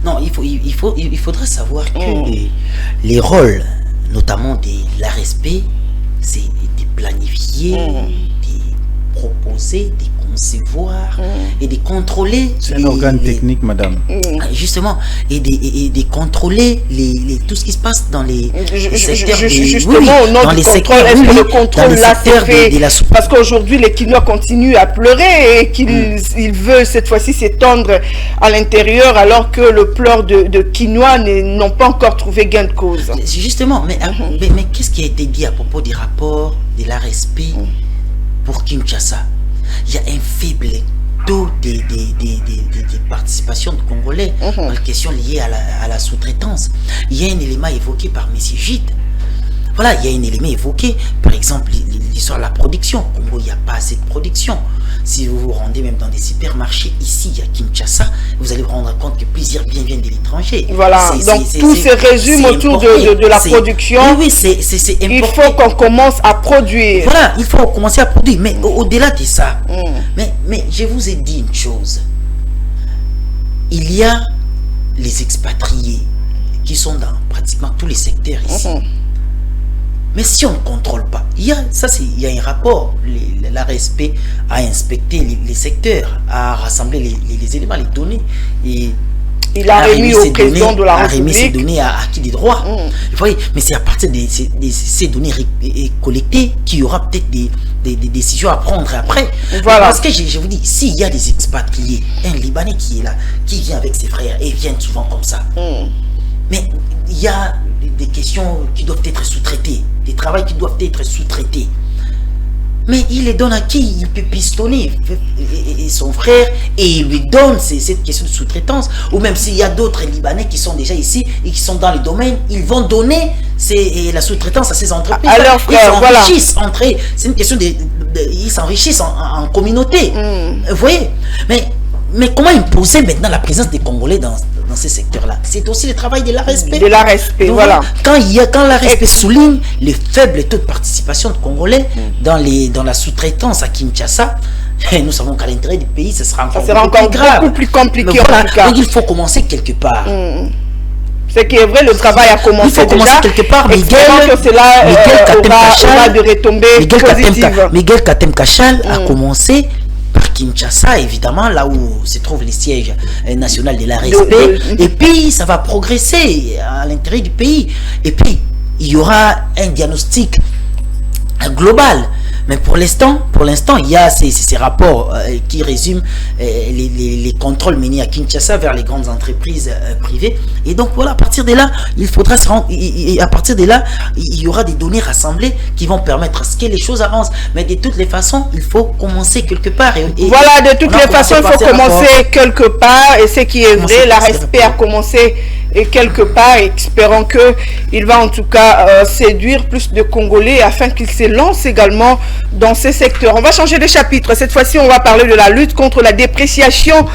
Non, il faudrait savoir que les rôles, notamment de l'ARSP, c'est de planifier, de proposer, de concevoir et de contrôler. C'est un organe technique, madame. Justement, et de contrôler tout ce qui se passe dans les secteurs. Justement, au nom du contrôle, est-ce que le contrôle là c'est fait? Parce qu'aujourd'hui, les Quinois continuent à pleurer et qu'ils veulent cette fois-ci s'étendre à l'intérieur alors que le pleur de Quinois n'ont pas encore trouvé gain de cause. Justement, mais qu'est-ce qui a été dit à propos des rapports de l'ARSP pour Kinshasa? Il y a un faible taux de participation de Congolais dans les questions liées à la sous-traitance. Il y a un élément évoqué par M. Gide. Voilà, il y a un élément évoqué, par exemple, l'histoire de la production. Au Congo, il n'y a pas assez de production. Si vous vous rendez même dans des supermarchés ici, à Kinshasa, vous allez vous rendre compte que plusieurs biens viennent de l'étranger. Voilà, donc tout se résume autour de la production. Oui, c'est important. Il faut qu'on commence à produire. Voilà, il faut commencer à produire. Mais au-delà de ça, mais je vous ai dit une chose. Il y a les expatriés qui sont dans pratiquement tous les secteurs ici. Mais si on ne contrôle pas, il y a un rapport, l'ARSP a inspecté les secteurs, a rassemblé les éléments, les données, et il a remis au président de la République. A remis ces données à qui des droits. Vous voyez, mais c'est à partir de ces données collectées qu'il y aura peut-être des décisions à prendre après. Voilà. Parce que je vous dis, s'il y a des expatriés, un Libanais qui est là, qui vient avec ses frères, et viennent souvent comme ça, mais il y a des questions qui doivent être sous-traitées, des travaux qui doivent être sous-traités. Mais il les donne à qui? Il peut pistonner et son frère et il lui donne cette question de sous-traitance. Ou même s'il y a d'autres Libanais qui sont déjà ici et qui sont dans les domaines, ils vont donner la sous-traitance à ces entreprises. Alors, ils s'enrichissent entre eux. C'est une question ils s'enrichissent en communauté. Vous voyez? Mais comment imposer maintenant la présence des Congolais dans ces secteurs-là? C'est aussi le travail de l'ARSP. De l'ARSP, voilà. Quand l'ARSP souligne les faibles taux de participation de Congolais dans la sous-traitance à Kinshasa, nous savons qu'à l'intérieur du pays, ça sera encore grave. Beaucoup plus compliqué en tout cas. Donc il faut commencer quelque part. Ce qui est vrai, le travail a commencé. Il faut commencer quelque part. Miguel Katem Kachal a commencé par Kinshasa, évidemment, là où se trouvent les sièges nationaux de l'ARSP. Et puis, ça va progresser à l'intérieur du pays. Et puis, il y aura un diagnostic global. Mais pour l'instant, il y a ces rapports qui résument les contrôles menés à Kinshasa vers les grandes entreprises privées. Et donc voilà, à partir de là, il faudra se rendre. Et à partir de là, il y aura des données rassemblées qui vont permettre à ce que les choses avancent. Mais de toutes les façons, il faut commencer quelque part. Voilà, de toutes les façons, il faut commencer quelque part. Et ce qui est vrai, l'ARSP a commencé quelque part, espérant qu'il va en tout cas séduire plus de Congolais afin qu'ils se lancent également dans ces secteurs. On va changer de chapitre. Cette fois-ci, on va parler de la lutte contre la dépréciation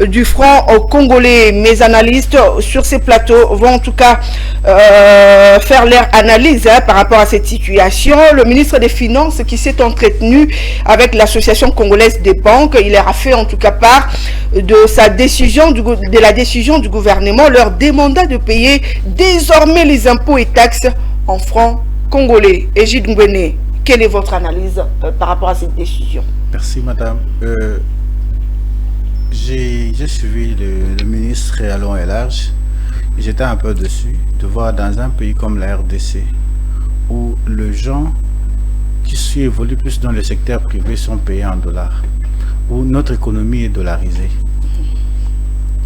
du franc congolais. Mes analystes sur ces plateaux vont en tout cas faire leur analyse par rapport à cette situation. Le ministre des Finances qui s'est entretenu avec l'association congolaise des banques, il leur a fait en tout cas part de la décision du gouvernement leur demandant de payer désormais les impôts et taxes en francs congolais. Egide Ngwene, quelle est votre analyse par rapport à cette décision? Merci madame. J'ai suivi le ministre à long et large. J'étais un peu dessus de voir dans un pays comme la RDC où les gens qui évoluent plus dans le secteur privé sont payés en dollars, où notre économie est dollarisée.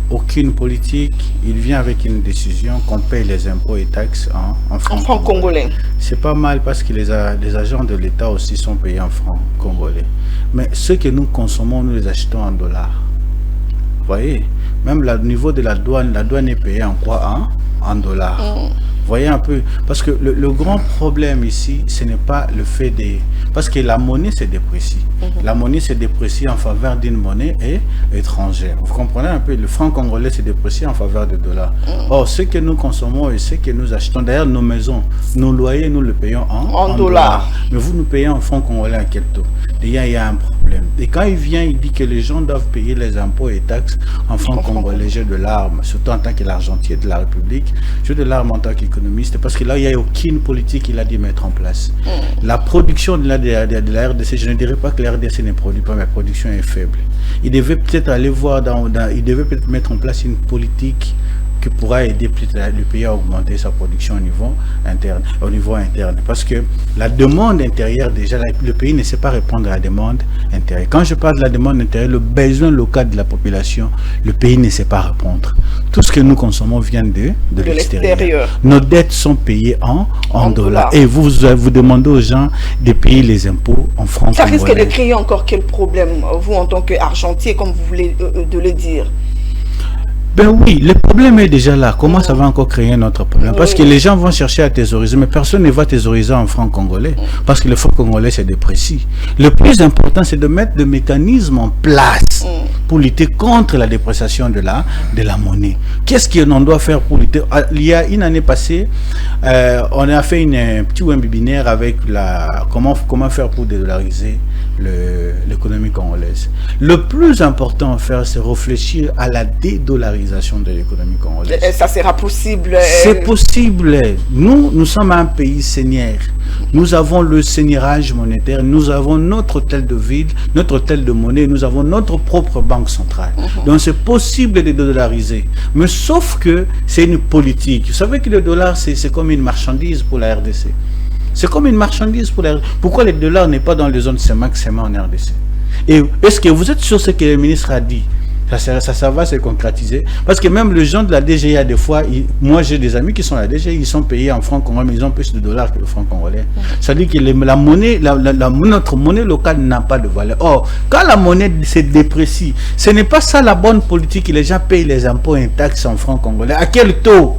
Aucune politique, il vient avec une décision qu'on paye les impôts et taxes en francs congolais. C'est pas mal parce que les agents de l'État aussi sont payés en francs congolais. Mais ce que nous consommons, nous les achetons en dollars. Vous voyez, même au niveau de la douane est payée en quoi? En dollars. Vous voyez un peu, parce que le grand problème ici, ce n'est pas le fait de... Parce que la monnaie se déprécie. La monnaie se déprécie en faveur d'une monnaie étrangère. Vous comprenez un peu, le franc congolais se déprécie en faveur de dollars. Or, ce que nous consommons et ce que nous achetons, d'ailleurs nos maisons, nos loyers, nous le payons en dollars. Mais vous nous payez en franc congolais à quel taux? Déjà, il y a un problème. problème. Et quand il vient, il dit que les gens doivent payer les impôts et taxes en francs congolais. J'ai de larmes, surtout en tant que l'argentier de la République. J'ai de larmes en tant qu'économiste, parce que là, il n'y a aucune politique qu'il a dû mettre en place. La production de la RDC, je ne dirais pas que la RDC ne produit pas, mais la production est faible. Il devait peut-être aller voir, il devait peut-être mettre en place une politique qui pourra aider le pays à augmenter sa production au niveau interne. Parce que la demande intérieure, déjà, le pays ne sait pas répondre à la demande intérieure. Quand je parle de la demande intérieure, le besoin local de la population, le pays ne sait pas répondre. Tout ce que nous consommons vient de l'extérieur. Nos dettes sont payées en dollars. Et vous demandez aux gens de payer les impôts en francs congolais. Ça risque de créer encore quel problème, vous, en tant qu'argentier, comme vous voulez de le dire? Ben oui, le problème est déjà là. Comment ça va encore créer un autre problème? Parce que les gens vont chercher à thésauriser, mais personne ne va thésauriser en francs congolais. Parce que le franc congolais, c'est déprécié. Le plus important, c'est de mettre des mécanismes en place pour lutter contre la dépréciation de la monnaie. Qu'est-ce qu'on doit faire pour lutter? Il y a une année passée, on a fait un petit webinaire avec comment faire pour dédollariser l'économie congolaise. Le plus important à faire, c'est réfléchir à la dédollarisation de l'économie congolaise. Ça sera possible? C'est possible. Nous sommes un pays seigneur. Nous avons le seigneurage monétaire, nous avons notre hôtel de ville, notre hôtel de monnaie, nous avons notre propre banque centrale. Donc c'est possible de dollariser. Mais sauf que c'est une politique. Vous savez que le dollar, c'est comme une marchandise pour la RDC. C'est comme une marchandise pour la RDC. Pourquoi le dollar n'est pas dans les zones CEMAC en RDC? Et est-ce que vous êtes sûr ce que le ministre a dit? Ça va se concrétiser. Parce que même les gens de la DGA, des fois, moi j'ai des amis qui sont à la DGA, ils sont payés en francs congolais, mais ils ont plus de dollars que le franc congolais. Ça dit que notre monnaie locale n'a pas de valeur. Or, quand la monnaie se déprécie, ce n'est pas ça la bonne politique. Les gens payent les impôts et taxes en francs congolais. À quel taux?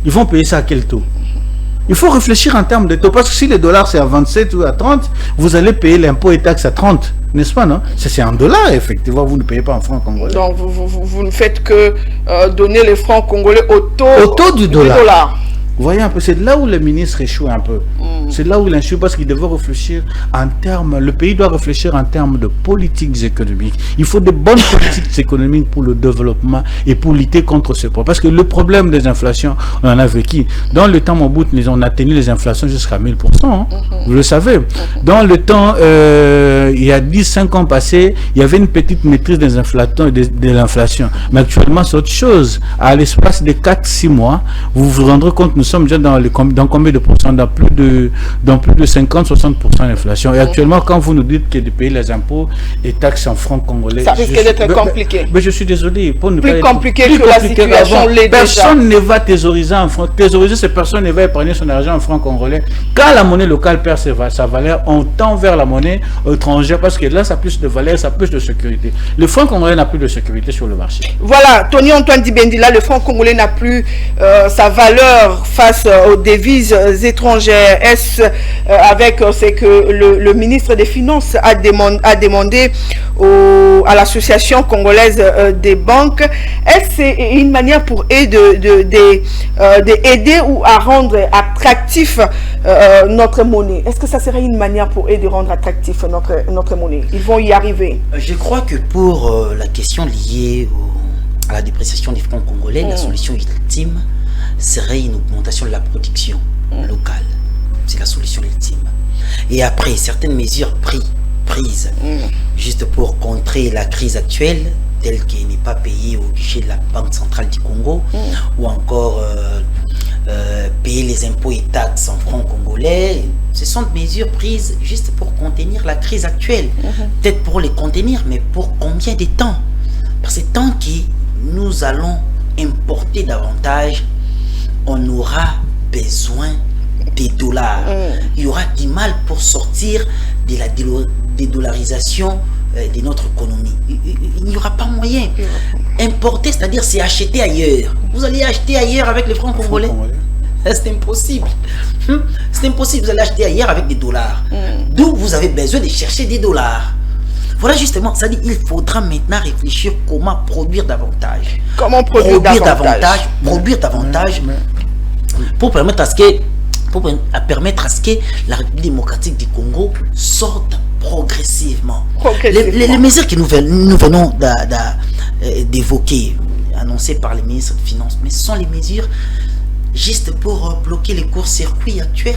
Ils vont payer ça à quel taux? Il faut réfléchir en termes de taux. Parce que si le dollar c'est à 27 ou à 30, vous allez payer l'impôt et taxes à 30. N'est-ce pas, non? C'est en dollars, effectivement, vous ne payez pas en francs congolais. Donc, vous ne faites que donner les francs congolais au taux du dollar. Vous voyez un peu, c'est là où le ministre échoue un peu. C'est là où il échoue parce qu'il devait réfléchir en termes, le pays doit réfléchir en termes de politiques économiques. Il faut de bonnes politiques économiques pour le développement et pour lutter contre ce problème. Parce que le problème des inflations, on en a vécu. Dans le temps Mobutu, on a tenu les inflations jusqu'à 1000%. Vous le savez. Dans le temps, il y a 10-5 ans passés, il y avait une petite maîtrise des inflations, de l'inflation. Mais actuellement, c'est autre chose. À l'espace de 4-6 mois, vous vous rendrez compte, nous sommes déjà dans combien de pourcents? Dans plus de 50-60% d'inflation. Et actuellement, quand vous nous dites que de payer les impôts et taxes en francs congolais, ça risque d'être compliqué. Mais je suis désolé. Pour ne plus pas compliqué que la situation l'est déjà. Personne ne va thésauriser en francs. Thésauriser, c'est personne ne va épargner son argent en francs congolais. Quand la monnaie locale perd sa valeur, on tend vers la monnaie étrangère parce que là, ça a plus de valeur, ça a plus de sécurité. Le franc congolais n'a plus de sécurité sur le marché. Voilà, Tony Antoine Dibendila, le franc congolais n'a plus sa valeur face aux devises étrangères. Est-ce avec ce que le ministre des Finances a demandé à l'association congolaise des banques? Est-ce c'est une manière pour eux d'aider ou à rendre attractif notre monnaie? Est-ce que ça serait une manière pour eux de rendre attractif notre monnaie? Ils vont y arriver? Je crois que pour la question liée à la dépréciation des francs congolais, la solution ultime serait une augmentation de la production locale. C'est la solution ultime. Et après, certaines mesures prises juste pour contrer la crise actuelle, telle qu'elle n'est pas payée au guichet de la Banque centrale du Congo, ou encore payer les impôts et taxes en francs congolais, ce sont des mesures prises juste pour contenir la crise actuelle. Peut-être pour les contenir, mais pour combien de temps? Parce que tant que nous allons importer davantage, on aura besoin des dollars. Il y aura du mal pour sortir de la dédollarisation de notre économie. Il n'y aura pas moyen. Importer, c'est-à-dire c'est acheter ailleurs. Vous allez acheter ailleurs avec les francs congolais? C'est impossible. C'est impossible. Vous allez acheter ailleurs avec des dollars. D'où vous avez besoin de chercher des dollars. Voilà justement, ça dit, il faudra maintenant réfléchir comment produire davantage. Comment produire davantage? Produire davantage pour permettre à ce que la République démocratique du Congo sorte progressivement. Les mesures que nous venons d'évoquer, annoncées par les ministres des Finances, mais ce sont les mesures juste pour bloquer les court-circuits actuels.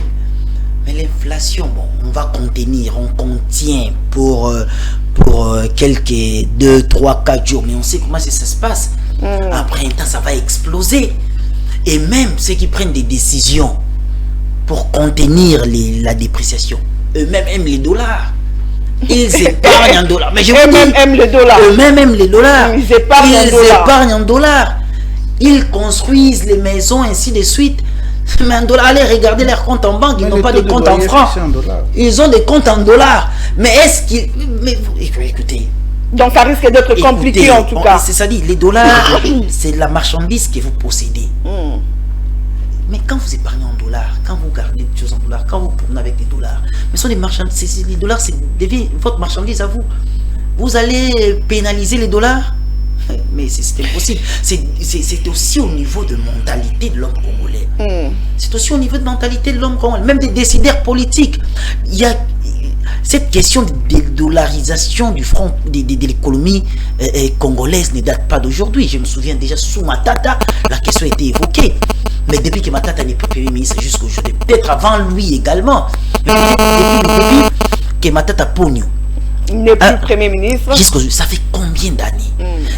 Mais l'inflation, bon, on va contenir, on contient pour quelques 2, 3, 4 jours, mais on sait comment ça se passe. Après un temps, ça va exploser. Et même ceux qui prennent des décisions pour contenir la dépréciation, eux-mêmes aiment les dollars. Ils épargnent en dollars. Mais eux-mêmes aiment les dollars. Eux-mêmes aiment les dollars. Ils épargnent en dollars. Ils construisent les maisons, ainsi de suite. Mais en dollars, allez regarder leurs comptes en banque, ils n'ont pas de comptes en francs. Ils ont des comptes en dollars. Mais est-ce qu'ils... Mais écoutez... Donc ça risque d'être compliqué en tout cas. C'est ça dit, les dollars, c'est la marchandise que vous possédez. Mais quand vous épargnez en dollars, quand vous gardez des choses en dollars, quand vous promenez avec des dollars, mais ce sont des marchandises, les dollars, c'est votre marchandise à vous. Vous allez pénaliser les dollars? Mais c'est impossible. C'est aussi au niveau de mentalité de l'homme congolais. C'est aussi au niveau de mentalité de l'homme congolais. Même des décideurs politiques. Il y a cette question de dédollarisation du front de l'économie congolaise ne date pas d'aujourd'hui. Je me souviens déjà sous Matata, la question a été évoquée. Mais depuis que Matata n'est plus Premier ministre jusqu'aujourd'hui, peut-être avant lui également, mais depuis que Matata Pogno n'est plus Premier ministre. Jusqu'aujourd'hui, ça fait combien d'années?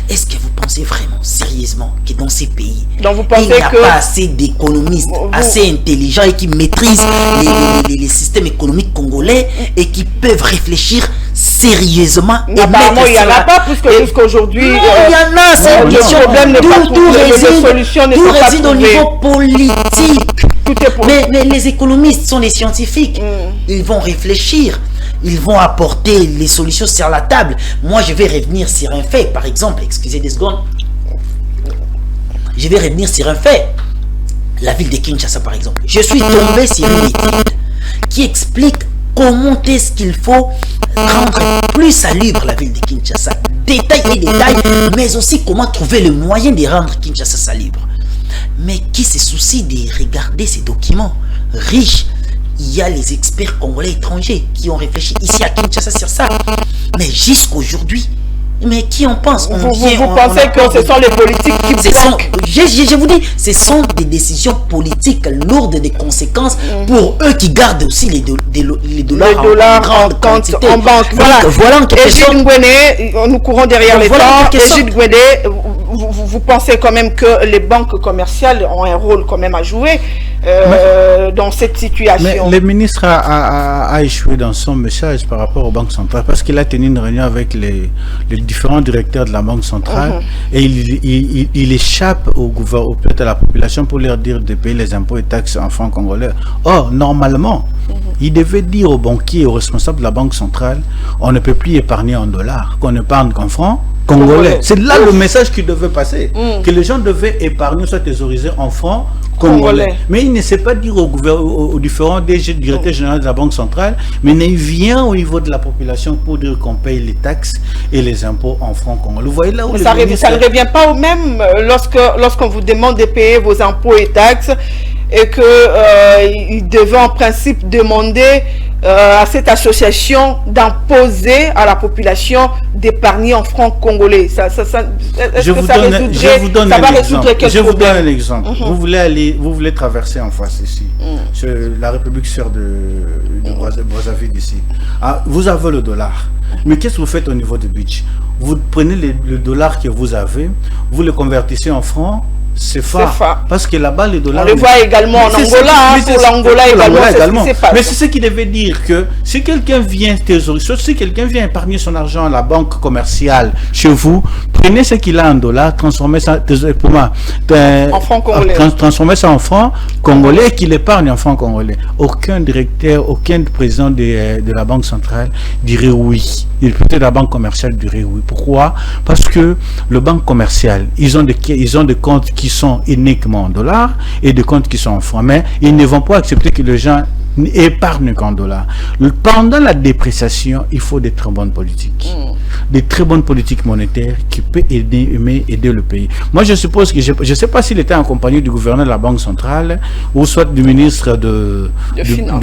Est-ce que vous pensez vraiment, sérieusement, que dans ces pays, donc vous pensez il n'y a pas assez d'économistes assez intelligents et qui maîtrisent les systèmes économiques congolais et qui peuvent réfléchir sérieusement? Apparemment, il n'y en a pas, puisque jusqu'aujourd'hui, il y en a, c'est le problème n'est pas trouvé, les solutions ne sont pas trouvées. Tout réside au niveau politique. Mais les économistes sont les scientifiques. Ils vont réfléchir. Ils vont apporter les solutions sur la table. Moi, je vais revenir sur un fait, par exemple. Excusez des secondes. Je vais revenir sur un fait. La ville de Kinshasa, par exemple. Je suis tombé sur une étude qui explique comment est-ce qu'il faut rendre plus salubre la ville de Kinshasa. Détail et détail, mais aussi comment trouver le moyen de rendre Kinshasa salubre. Mais qui se soucie de regarder ces documents riches? Il y a les experts congolais étrangers qui ont réfléchi ici à Kinshasa sur ça. Mais jusqu'aujourd'hui, mais qui en pense? Vous pensez que ce sont les politiques qui bloquent? Je vous dis, ce sont des décisions politiques lourdes de conséquences pour eux qui gardent aussi les dollars en grande quantité. En banque. Voilà en quelque sorte. Nous courons derrière les temps. Egide Gwede, vous pensez quand même que les banques commerciales ont un rôle quand même à jouer dans cette situation? Mais le ministre a échoué dans son message par rapport aux banques centrales parce qu'il a tenu une réunion avec les différents directeurs de la banque centrale et il échappe peut-être à la population pour leur dire de payer les impôts et taxes en francs congolais. Or, normalement, il devait dire aux banquiers et aux responsables de la banque centrale, on ne peut plus épargner en dollars, qu'on épargne qu'en francs congolais. C'est là le message qui devait passer, que les gens devaient épargner, soit thésauriser en francs congolais. Mais il ne sait pas dire aux différents directeurs généraux de la banque centrale, mais il vient au niveau de la population pour dire qu'on paye les taxes et les impôts en francs congolais. Vous voyez là où ça ne revient pas au même lorsqu'on vous demande de payer vos impôts et taxes et qu'il devait en principe demander à cette association d'imposer à la population d'épargner en francs congolais. Je vous donne un exemple. Vous voulez traverser en face ici, la République sœur de Brazzaville ici. Vous avez le dollar. Mais qu'est-ce que vous faites au niveau du budget? Vous prenez le dollar que vous avez, vous le convertissez en francs. C'est fort. Parce que là-bas, les dollars... On le voit également en Angola. Pour l'Angola également. Mais c'est ce qui devait dire que si quelqu'un vient thésauriser, si quelqu'un vient épargner son argent à la banque commerciale chez vous, prenez ce qu'il a en dollars, transformez ça en francs congolais. Transformez ça en francs congolais et qu'il épargne en francs congolais. Aucun directeur, aucun président de la banque centrale dirait oui. Peut-être la banque commerciale dirait oui. Pourquoi? Parce que le banque commercial, ils ont des comptes qui sont uniquement en dollars et des comptes qui sont en francs. Mais ils ne vont pas accepter que les gens épargne qu'en dollars. Pendant la dépréciation, il faut des très bonnes politiques. Des très bonnes politiques monétaires qui peuvent aider le pays. Moi, je suppose que, je ne sais pas s'il était en compagnie du gouverneur de la Banque centrale, ou soit du ministre de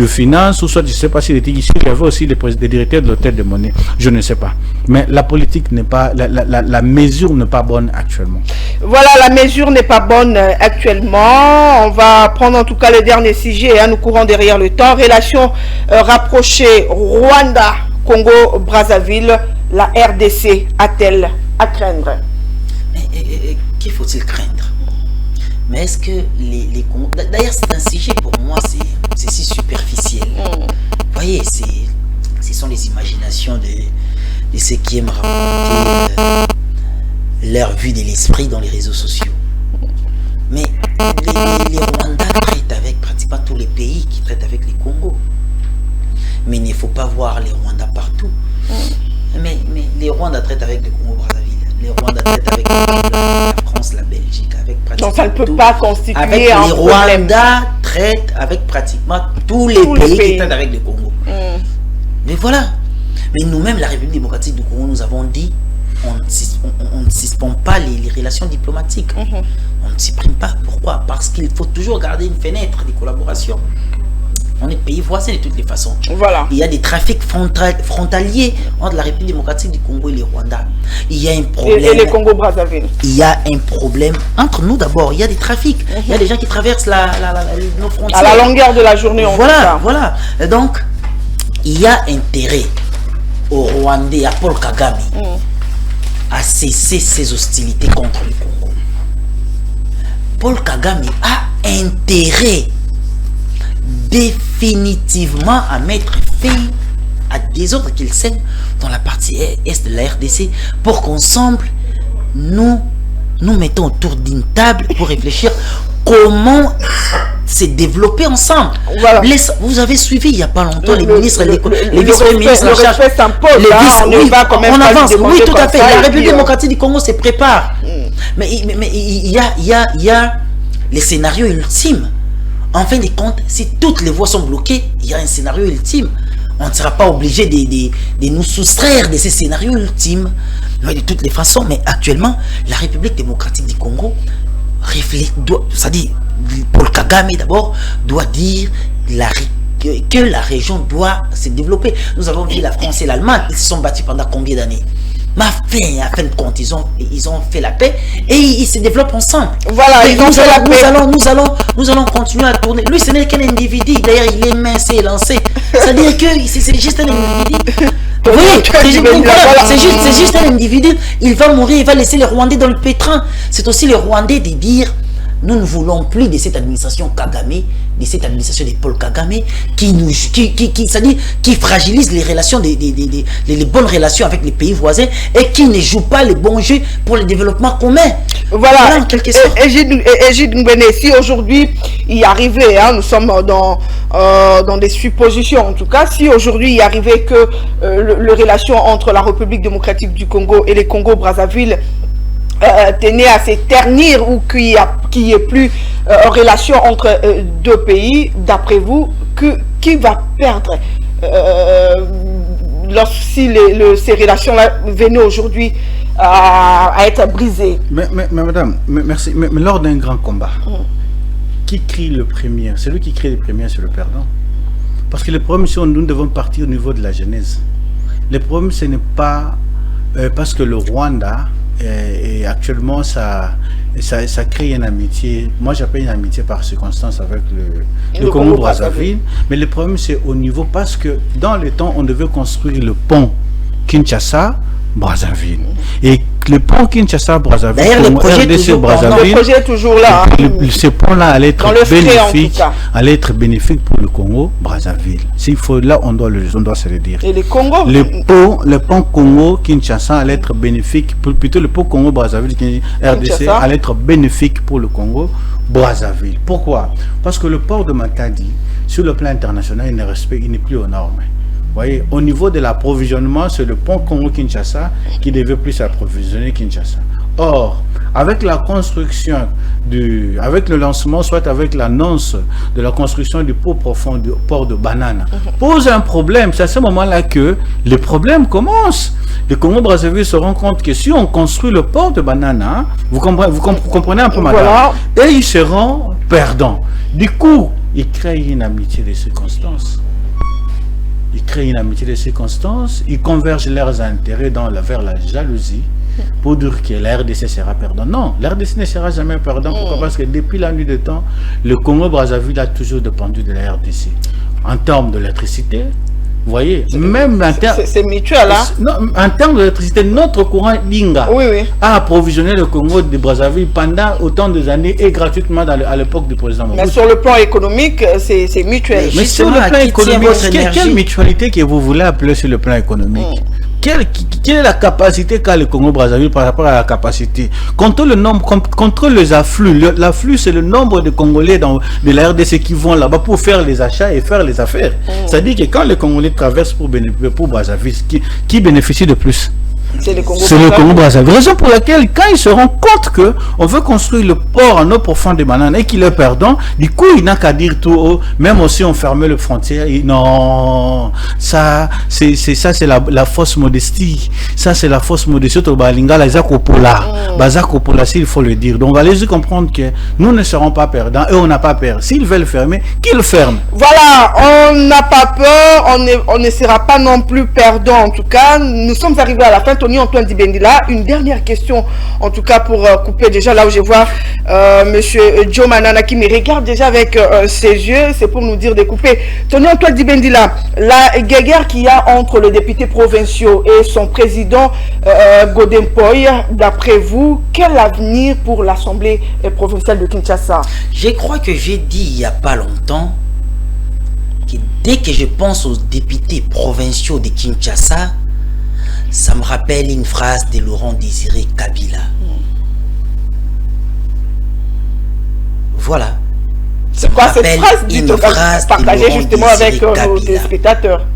Finances, ou soit, je ne sais pas s'il était ici, il y avait aussi des directeurs de l'hôtel de monnaie. Je ne sais pas. Mais la politique n'est pas, la mesure n'est pas bonne actuellement. Voilà, la mesure n'est pas bonne actuellement. On va prendre en tout cas le dernier sujet, nous courons derrière le temps. Relations rapprochées Rwanda, Congo, Brazzaville, la RDC a-t-elle à craindre? Mais qu'il faut-il craindre? Mais est-ce que les Congos... D'ailleurs, c'est un sujet pour moi, c'est si superficiel. Vous voyez, ce sont les imaginations de ceux qui aiment raconter leur vue de l'esprit dans les réseaux sociaux. Mais les Rwandais traitent avec pratiquement tous les pays qui traitent avec les Congos. Mais il ne faut pas voir les Rwandais partout. Mais les Rwandais traitent avec les Congo-Brazzaville. Les Rwandais traitent avec la France, la Belgique, avec pratiquement donc ça ne peut pas constituer avec un les problème. Rwandais traitent avec pratiquement tous les pays qui traitent avec le Congo. Mais voilà. Mais nous-mêmes, la République démocratique du Congo, nous avons dit on ne suspend pas les relations diplomatiques. On ne s'y prime pas. Pourquoi? Parce qu'il faut toujours garder une fenêtre de collaboration. On est pays voisins de toutes les façons. Voilà. Il y a des trafics frontaliers entre la République démocratique du Congo et les Rwandais. Il y a un problème. Et les Congo-Brazzaville. Il y a un problème entre nous d'abord. Il y a des trafics. Il y a des gens qui traversent nos frontières. À la longueur de la journée, on Voilà. Et donc, il y a intérêt aux Rwandais, à Paul Kagame, à cesser ses hostilités contre le Congo. Paul Kagame a intérêt définitivement à mettre fin à des autres qu'il sème dans la partie est de la RDC pour qu'ensemble nous mettons autour d'une table pour réfléchir comment se développer ensemble. Voilà. Vous avez suivi il n'y a pas longtemps les ministres, les vice-ministres. Le respect s'impose. On avance. Oui, tout à fait. La République démocratique du Congo se prépare. Mais il y a les scénarios ultimes. En fin de compte, si toutes les voies sont bloquées, il y a un scénario ultime. On ne sera pas obligé de nous soustraire de ces scénarios ultimes. Mais de toutes les façons, mais actuellement, la République démocratique du Congo c'est-à-dire, Paul Kagame d'abord, doit dire que la région doit se développer. Nous avons vu la France et l'Allemagne, ils se sont battus pendant combien d'années? Mais à fin de compte, ils ont fait la paix et ils se développent ensemble. Voilà, nous allons continuer à tourner. Lui, ce n'est qu'un individu. D'ailleurs, il est mince et lancé. C'est-à-dire que c'est juste un individu. Oui, c'est juste un individu. Il va mourir, il va laisser les Rwandais dans le pétrin. C'est aussi les Rwandais de dire nous ne voulons plus de cette administration Kagame, de cette administration de Paul Kagame qui fragilise les relations, les bonnes relations avec les pays voisins et qui ne joue pas les bons jeux pour le développement commun. Voilà, Egide Ngwene, si aujourd'hui il y arrivait, nous sommes dans des suppositions en tout cas, si aujourd'hui il arrivait que les relations entre la République démocratique du Congo et les Congo-Brazzaville tenait à se ternir ou qu'il n'y ait plus relation entre deux pays, d'après vous, qui va perdre si ces relations-là venaient aujourd'hui à être brisées? Mais madame, merci. Mais lors d'un grand combat, qui crie le premier? Celui qui crie le premier, c'est le perdant. Parce que le problème, c'est que nous devons partir au niveau de la genèse. Le problème, ce n'est pas parce que le Rwanda... Et actuellement, ça crée une amitié. Moi, j'appelle une amitié par circonstance avec le Congo-Brazzaville. Mais le problème, c'est au niveau, parce que dans le temps, on devait construire le pont Kinshasa-Brazzaville. Et le pont Kinshasa-Brazzaville, le projet est toujours là. Ce pont-là allait être bénéfique pour le Congo-Brazzaville. S'il faut, là, on doit se le dire. Et le Congo, le pont Congo-Kinshasa allait être bénéfique, plutôt le pont Congo-Brazzaville, RDC, allait être bénéfique pour le Congo-Brazzaville. Pourquoi? Parce que le port de Matadi, sur le plan international, il n'est plus aux normes. Vous voyez, au niveau de l'approvisionnement, c'est le pont Congo-Kinshasa qui devait plus approvisionner Kinshasa. Or, avec la construction avec le lancement, soit avec l'annonce de la construction du port profond du port de Banana, pose un problème. C'est à ce moment-là que les problèmes commencent. Le Congo-Brazzaville se rend compte que si on construit le port de Banana, vous comprenez un peu, madame, voilà. Et ils seront perdants. Du coup, ils créent une amitié de circonstances. Ils créent une amitié de circonstances, ils convergent leurs intérêts vers la jalousie pour dire que la RDC sera perdant. Non, la RDC ne sera jamais perdant. Pourquoi? Parce que depuis la nuit des temps, le Congo-Brazzaville a toujours dépendu de la RDC. En termes d'électricité, vous voyez, même en termes... C'est mutuel, hein? Non, en termes d'électricité, notre courant Linga a approvisionné le Congo de Brazzaville pendant autant d'années et gratuitement à l'époque du président Mobutu. Mais sur le plan économique, c'est mutuel. Mais sur le plan économique, quelle mutualité que vous voulez appeler sur le plan économique? Quelle est la capacité qu'a le Congo-Brazzaville par rapport à la capacité? Contre le nombre, contre les afflux. L'afflux, c'est le nombre de Congolais de la RDC qui vont là-bas pour faire les achats et faire les affaires. C'est-à-dire que quand les Congolais traversent pour Brazzaville, qui bénéficie de plus? C'est le Congo-Brazzaville. Raison pour laquelle, quand ils se rendent compte qu'on veut construire le port en eau profonde de Banane et qu'il est perdant, du coup, il n'a qu'à dire tout haut, même aussi on fermait les frontières. Non, ça, c'est la fausse modestie. Ça, c'est la fausse modestie. S'il faut le dire. Donc, allez-y comprendre que nous ne serons pas perdants et on n'a pas peur. S'ils veulent fermer, qu'ils ferment. Voilà, on n'a pas peur, on ne sera pas non plus perdant. En tout cas, nous sommes arrivés à la fin. Tony Antoine Dibendila, une dernière question, en tout cas pour couper déjà là où je vois monsieur Joe Manana qui me regarde déjà avec ses yeux, c'est pour nous dire de couper. Tony Antoine Dibendila, la guerre qu'il y a entre les députés provinciaux et son président Godin Poy, d'après vous, quel avenir pour l'Assemblée provinciale de Kinshasa? Je crois que j'ai dit il n'y a pas longtemps que dès que je pense aux députés provinciaux de Kinshasa, ça me rappelle une phrase de Laurent Désiré Kabila. Voilà. C'est quoi cette phrase? Une phrase partagée justement avec nos téléspectateurs.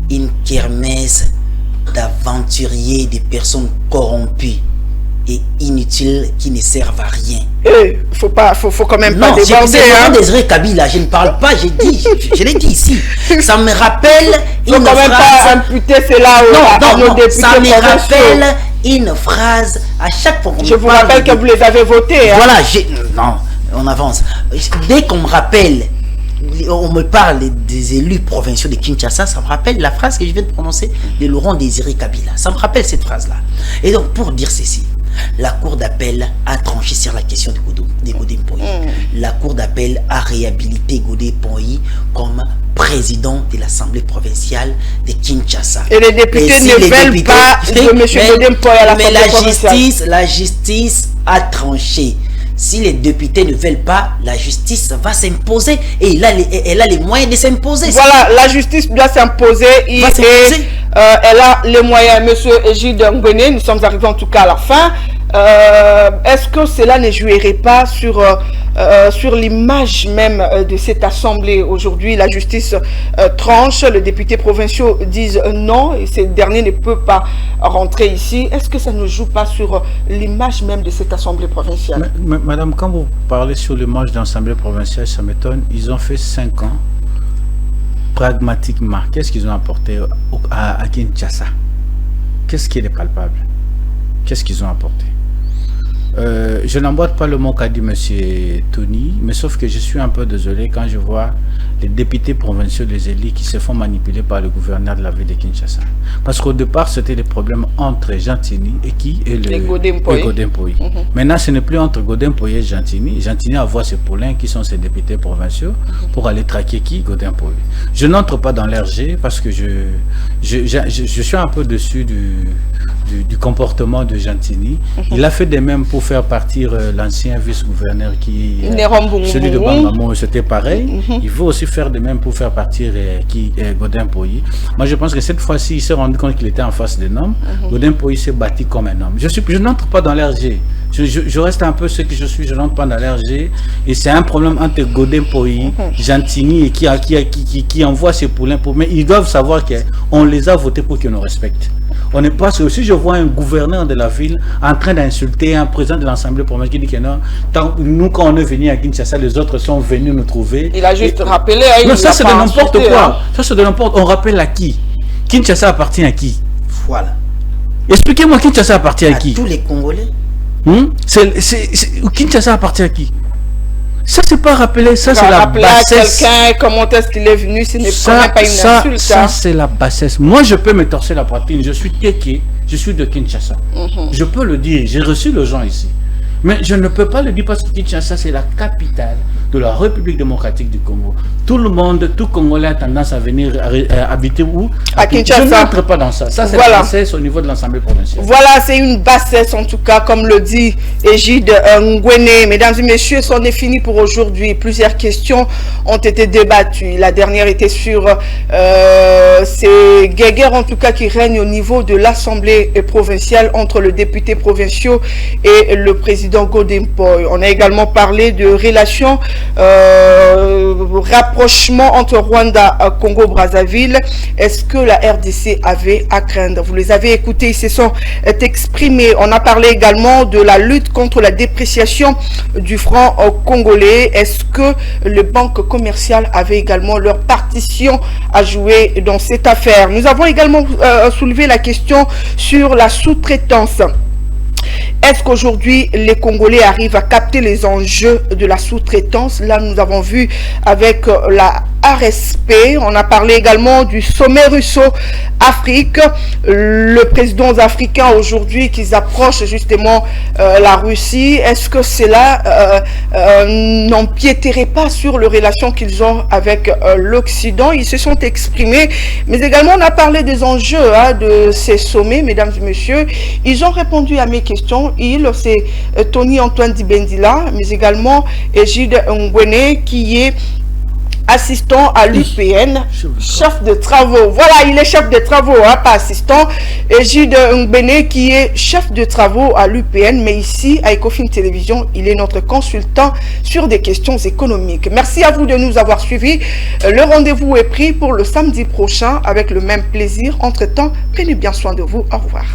Une kermesse d'aventuriers, des personnes corrompues et inutiles qui ne servent à rien. Faut quand même pas déborder. Laurent Désiré Kabila, je ne parle pas, je l'ai dit ici. Ça me rappelle une phrase. Faut quand même pas imputer cela à nos députés. Ça me rappelle une phrase à chaque fois qu'on je vous rappelle que vous les avez votés. Voilà, non, on avance. Dès qu'on me rappelle, on me parle des élus provinciaux de Kinshasa, ça me rappelle la phrase que je viens de prononcer de Laurent Désiré Kabila. Ça me rappelle cette phrase-là. Et donc, pour dire ceci, la Cour d'appel a tranché sur la question de Godin Poy. La Cour d'appel a réhabilité Godin Poy comme président de l'Assemblée provinciale de Kinshasa. Et les députés ne veulent pas de M. Godin Poy à l'Assemblée provinciale. Mais la justice a tranché. Si les députés ne veulent pas, la justice va s'imposer et elle a les moyens de s'imposer. Voilà, la justice doit s'imposer et elle a les moyens. Monsieur Egide Ngwene, nous sommes arrivés en tout cas à la fin. Est-ce que cela ne jouerait pas sur l'image même de cette assemblée? Aujourd'hui, la justice tranche, les députés provinciaux disent non et ces derniers ne peuvent pas rentrer ici. Est-ce que ça ne joue pas sur l'image même de cette assemblée provinciale? Madame, quand vous parlez sur l'image de l'assemblée provinciale, ça m'étonne. Ils ont fait 5 ans pragmatiquement. Qu'est-ce qu'ils ont apporté à Kinshasa? Qu'est-ce qui est palpable? Qu'est-ce qu'ils ont apporté? Je n'emboîte pas le mot qu'a dit M. Tony, mais sauf que je suis un peu désolé quand je vois les députés provinciaux, les élus qui se font manipuler par le gouverneur de la ville de Kinshasa. Parce qu'au départ, c'était des problèmes entre Gentini et Godin Poy. Maintenant, ce n'est plus entre Godin Poy et Gentini. Gentini envoie ses poulains qui sont ses députés provinciaux pour aller traquer Godin Poy. Je n'entre pas dans l'RG parce que je suis un peu dessus du comportement de Gentini. Il a fait de même pour faire partir l'ancien vice-gouverneur celui de Bangamo, c'était pareil. Il veut aussi faire de même pour faire partir Godin Poy. Moi je pense que cette fois-ci il s'est rendu compte qu'il était en face d'un homme. Godin Poy s'est bâti comme un homme. Je n'entre pas dans l'RG. Je reste un peu ce que je suis, je n'entre pas dans l'RG. Et c'est un problème entre Godin Poy, Gentini et qui envoie ses poulains pour. Mais ils doivent savoir qu'on les a votés pour qu'ils nous respectent. On n'est pas sûr. Si je vois un gouverneur de la ville en train d'insulter un président de l'Assemblée provinciale qui dit que non, nous quand on est venu à Kinshasa, les autres sont venus nous trouver. Il a juste rappelé. Non, ça c'est de n'importe quoi. Hein. Ça c'est de n'importe. On rappelle à qui? Kinshasa appartient à qui? Voilà. Expliquez-moi, Kinshasa appartient à qui? Tous les Congolais. Kinshasa appartient à qui? Ça, c'est pas rappelé, ça c'est la bassesse. Quelqu'un, comment est-ce qu'il est venu, ce n'est pas une insulte. Ça c'est la bassesse. Moi, je peux me torser la poitrine, je suis Teke, je suis de Kinshasa. Je peux le dire, j'ai reçu les gens ici. Mais je ne peux pas le dire parce que Kinshasa, c'est la capitale de la République démocratique du Congo. Tout le monde, tout Congolais a tendance à venir habiter où? À Kinshasa. Je n'entre pas dans ça. Ça, c'est la bassesse au niveau de l'Assemblée provinciale. Voilà, c'est une bassesse en tout cas, comme le dit Egide Ngwene. Mesdames et messieurs, c'en est fini pour aujourd'hui. Plusieurs questions ont été débattues. La dernière était sur ces guéguerres en tout cas qui règnent au niveau de l'Assemblée provinciale entre le député provincial et le président Godempoy. On a également parlé de relations, rapprochement entre Rwanda et Congo-Brazzaville. Est-ce que la RDC avait à craindre? Vous les avez écoutés, ils se sont exprimés. On a parlé également de la lutte contre la dépréciation du franc congolais. Est-ce que les banques commerciales avaient également leur partition à jouer dans cette affaire? Nous avons également soulevé la question sur la sous-traitance. Est-ce qu'aujourd'hui, les Congolais arrivent à capter les enjeux de la sous-traitance? Là, nous avons vu avec la RSP, on a parlé également du sommet russo-Afrique. Le président africain aujourd'hui qu'ils approchent justement la Russie, est-ce que cela n'empiéterait pas sur les relations qu'ils ont avec l'Occident? Ils se sont exprimés, mais également on a parlé des enjeux de ces sommets, mesdames et messieurs. Ils ont répondu à mes questions. C'est Tony Antoine Dibendila, mais également Egide Ngwene qui est assistant à l'UPN, chef de travaux. Voilà, il est chef de travaux, pas assistant. Egide Ngwene qui est chef de travaux à l'UPN, mais ici à Ecofin Télévision, il est notre consultant sur des questions économiques. Merci à vous de nous avoir suivis. Le rendez-vous est pris pour le samedi prochain avec le même plaisir. Entre-temps, prenez bien soin de vous. Au revoir.